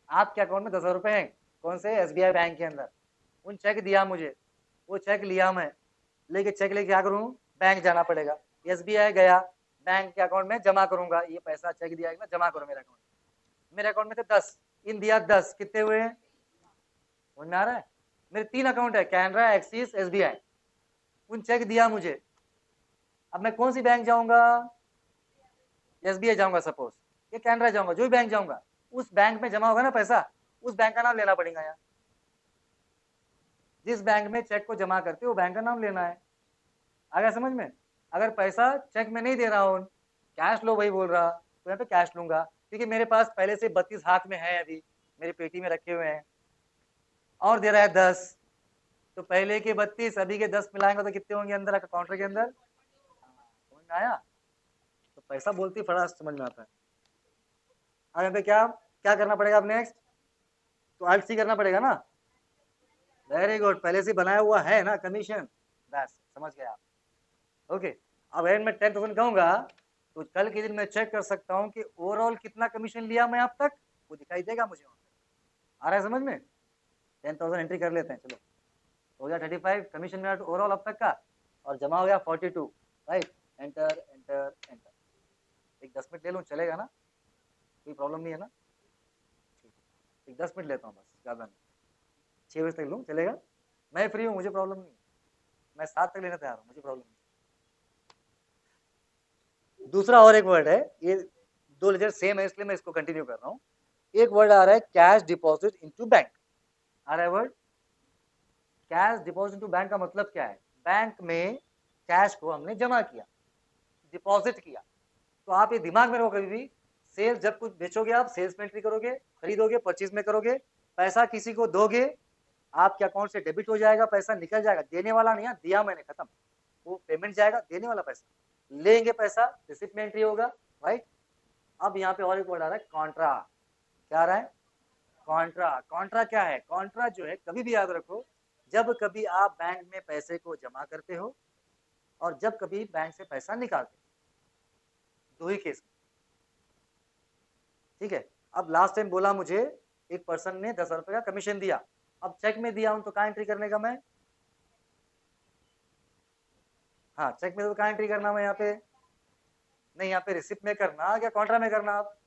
आपके अकाउंट में 10,000 रुपए हैं, कौन से? SBI बैंक के अंदर। उन चेक दिया मुझे, वो चेक लिया मैं, लेके चेक लेके क्या करूँ? बैंक जाना पड़ेगा। SBI गया, बैंक के अकाउंट में जमा करूंगा, ये पैसा चेक दिया है, जमा करो मेरे अकाउंट। मेरे अकाउंट में थे 10, इन दिया 10, कितने हुए? समझ में आ रहा है? मेरे 3 अकाउंट है, कैनरा, एक्सिस, SBI। उन चेक दिया मुझे, अब मैं कौन सी बैंक जाऊंगा? SBI जाऊंगा सपोज, ये कैनरा जाऊंगा, जो भी बैंक जाऊंगा, उस बैंक में जमा होगा ना पैसा, उस बैंक का नाम लेना पड़ेगा। यहाँ जिस बैंक में चेक को जमा करते हो वो बैंक का नाम लेना है। अगर समझ में? अगर पैसा चेक में नहीं दे रहा हूँ, कैश लो वही बोल रहा, तो यहाँ पे कैश लूंगा, क्योंकि मेरे पास पहले से 32 हाथ में है, अभी मेरी पेटी में रखे हुए हैं, और दे रहा है 10, तो पहले के 32 अभी के 10 मिलाएंगे तो कितने होंगे अंदर काउंटर के अंदर? समझ में आया? तो पैसा बोलती फड़ा समझ में आता है। अब यहाँ पे क्या क्या करना पड़ेगा अब नेक्स्ट, तो अल्ट सी करना पड़ेगा ना। वेरी गुड, पहले से बनाया हुआ है ना कमीशन, बस समझ गए आप। ओके, अब अगर मैं 10,000 कहूंगा तो कल के दिन मैं चेक कर सकता हूँ कि ओवरऑल कितना कमीशन लिया मैं अब तक, वो दिखाई देगा मुझे वहां पे। आ रहा है समझ में? 10,000 एंट्री कर लेते हैं, चलो हो गया 35 कमीशन मेरा ओवरऑल अब तक का, और जमा हो गया 42, राइट। Enter enter enter. एक 10 मिनट ले लूँ चलेगा ना, कोई प्रॉब्लम नहीं है ना? एक 10 मिनट लेता हूँ बस, ज़्यादा नहीं, 6 बजे तक लूँ चलेगा? मैं फ्री हूँ, मुझे प्रॉब्लम नहीं है, मैं 7 तक लेने तैयार हूँ, मुझे प्रॉब्लम नहीं। दूसरा और एक वर्ड है, ये दो लेटर सेम है इसलिए मैं इसको कंटिन्यू कर रहा हूँ। एक वर्ड आ रहा है कैश डिपॉजिट इनटू बैंक। आ रहा है word cash deposit into bank का मतलब क्या है? बैंक में कैश को हमने जमा किया, डिपॉजिट किया। तो आप ये दिमाग में रखो, कभी भी सेल्स जब कुछ बेचोगे आप सेल्स में एंट्री करोगे, खरीदोगे परचेज में करोगे, पैसा किसी को दोगे, आपके अकाउंट से डेबिट हो जाएगा, पैसा निकल जाएगा, देने वाला नहीं है, दिया मैंने खत्म, वो पेमेंट जाएगा, देने वाला पैसा, लेंगे पैसा, रिसिप्ट में एंट्री होगा, राइट। अब यहाँ पे और एक वर्ड आ रहा है कॉन्ट्रा। क्या आ रहा है? कॉन्ट्रा। कॉन्ट्रा क्या है? कॉन्ट्रा जो है, कभी भी याद रखो, जब कभी आप बैंक में पैसे को जमा करते हो और जब कभी बैंक से पैसा निकालते हो, दो ही केस में, ठीक है। अब लास्ट टाइम बोला मुझे एक पर्सन ने 10,000 रुपए का कमीशन दिया, अब चेक में दिया हूं तो कहाँ एंट्री करने का मैं? हाँ, चेक में तो कहाँ एंट्री करना मैं? यहाँ पे नहीं, यहाँ पे रिसिप्ट में करना या कॉन्ट्रा में करना आप?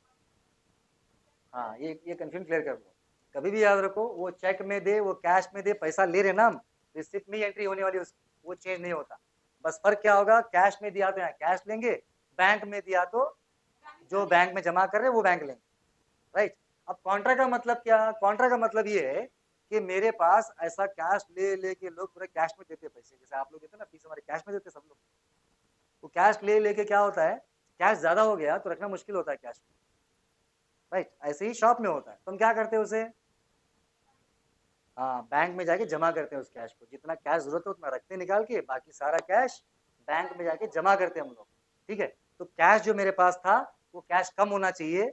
हाँ, ये कंफ्यूजन क्लियर कर लो। कभी भी याद रखो, वो चेक में दे, वो कैश में दे, पैसा ले रहे ना हम, रिसिप्ट में ही एंट्री होने वाली उसकी, वो चेंज नहीं होता। बस फर्क क्या होगा, कैश में दिया तो यहाँ कैश लेंगे, बैंक में दिया तो जो बैंक में जमा कर रहे वो बैंक लेंगे, राइट। अब कॉन्ट्रा का मतलब क्या? कॉन्ट्रा का मतलब ये है कि मेरे पास ऐसा कैश ले लेके लोग पूरे कैश में देते पैसे, जैसे आप लोग देते ना फीस, हमारे कैश में देते सब लोग। वो कैश ले लेके क्या होता है, कैश ज्यादा हो गया तो रखना मुश्किल होता है कैश में, राइट। ऐसे ही शॉप में होता है, तुम क्या करते हो उसे? हाँ, बैंक में जाके जमा करते हैं उस कैश को, जितना कैश जरूरत है उतना रखते निकाल के, बाकी सारा कैश बैंक में जाके जमा करते हैं हम लोग, ठीक है। तो कैश जो मेरे पास था वो कैश कम होना चाहिए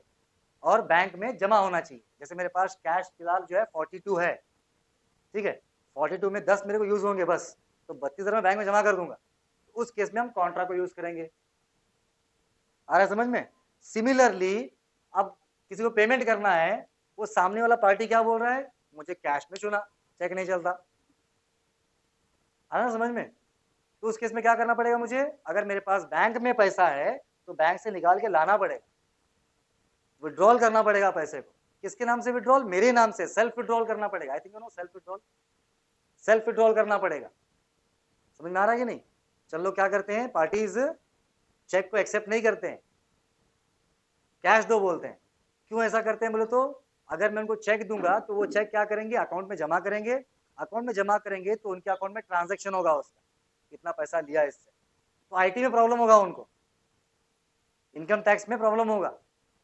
और बैंक में जमा होना चाहिए। जैसे मेरे पास कैश फिलहाल जो है 42 है, ठीक है, 42 में 10 मेरे को यूज होंगे बस, तो 32,000 मैं बैंक में जमा कर दूंगा, उस केस में हम कॉन्ट्रा को यूज करेंगे। आ रहा है समझ में? सिमिलरली अब किसी को पेमेंट करना है, वो सामने वाला पार्टी क्या बोल रहा है, मुझे कैश में चुना, चेक नहीं चलता। आ रहा समझ में? तो उस केस में क्या करना पड़ेगा मुझे? अगर मेरे पास बैंक में पैसा है तो बैंक से निकाल के लाना पड़ेगा, विड्रॉल करना पड़ेगा पैसे को। किसके नाम से विड्रॉल? मेरे नाम से, सेल्फ विड्रॉल करना पड़ेगा। I think you know self withdrawal, self withdrawal करना पड़ेगा। समझ में आ रहा है कि नहीं? चलो क्या करते हैं, पार्टीज चेक को एक्सेप्ट नहीं करते हैं, कैश दो बोलते हैं। क्यों ऐसा करते हैं बोले तो, अगर मैं उनको चेक दूंगा तो वो चेक क्या करेंगे, अकाउंट में जमा करेंगे, अकाउंट में जमा करेंगे तो उनके अकाउंट में ट्रांजेक्शन होगा उसका, कितना पैसा लिया इससे, तो आईटी में प्रॉब्लम होगा उनको, इनकम टैक्स में प्रॉब्लम होगा।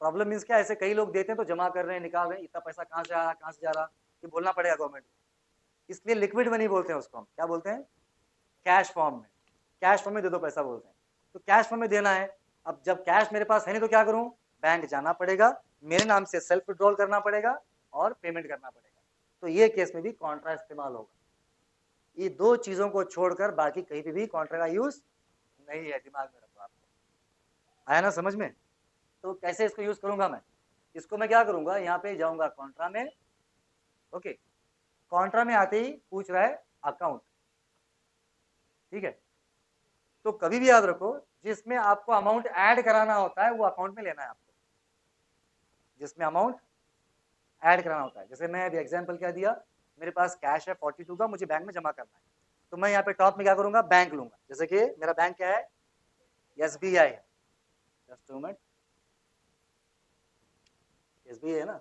प्रॉब्लम मीन्स क्या, ऐसे कई लोग देते हैं तो जमा कर रहे हैं, निकाल रहे हैं, इतना पैसा कहाँ से आ रहा, कहाँ से जा रहा, ये बोलना पड़ेगा गवर्नमेंट को। इसलिए लिक्विड मनी बोलते हैं उसको, हम क्या बोलते हैं, कैश फॉर्म में, कैश फॉर्म में दे दो पैसा बोलते हैं। तो कैश फॉर्म में देना है, अब जब कैश मेरे पास है नहीं तो क्या करूं, बैंक जाना पड़ेगा, मेरे नाम से सेल्फ विड्रॉल करना पड़ेगा और पेमेंट करना पड़ेगा। तो ये केस में भी कॉन्ट्रा इस्तेमाल होगा। ये दो चीजों को छोड़कर बाकी कहीं पे भी कॉन्ट्रा का यूज नहीं है, दिमाग में रखो। आपको आया ना समझ में? तो कैसे इसको यूज करूंगा मैं? इसको मैं क्या करूंगा, यहाँ पे जाऊंगा कॉन्ट्रा में, ओके, कॉन्ट्रा में आते ही पूछ रहा है अकाउंट, ठीक है। तो कभी भी याद रखो, जिसमें आपको अमाउंट ऐड कराना होता है वो अकाउंट में लेना है आपको, जिसमें अमाउंट ऐड कराना होता है। जैसे मैं अभी एग्जांपल क्या दिया, मेरे पास कैश है 42 का, मुझे बैंक में जमा करना है, तो मैं यहाँ पे टॉप में क्या करूंगा, बैंक लूंगा। जैसे कि मेरा बैंक क्या है, SBI है, जस्ट 2 मिनट, SBI है ना,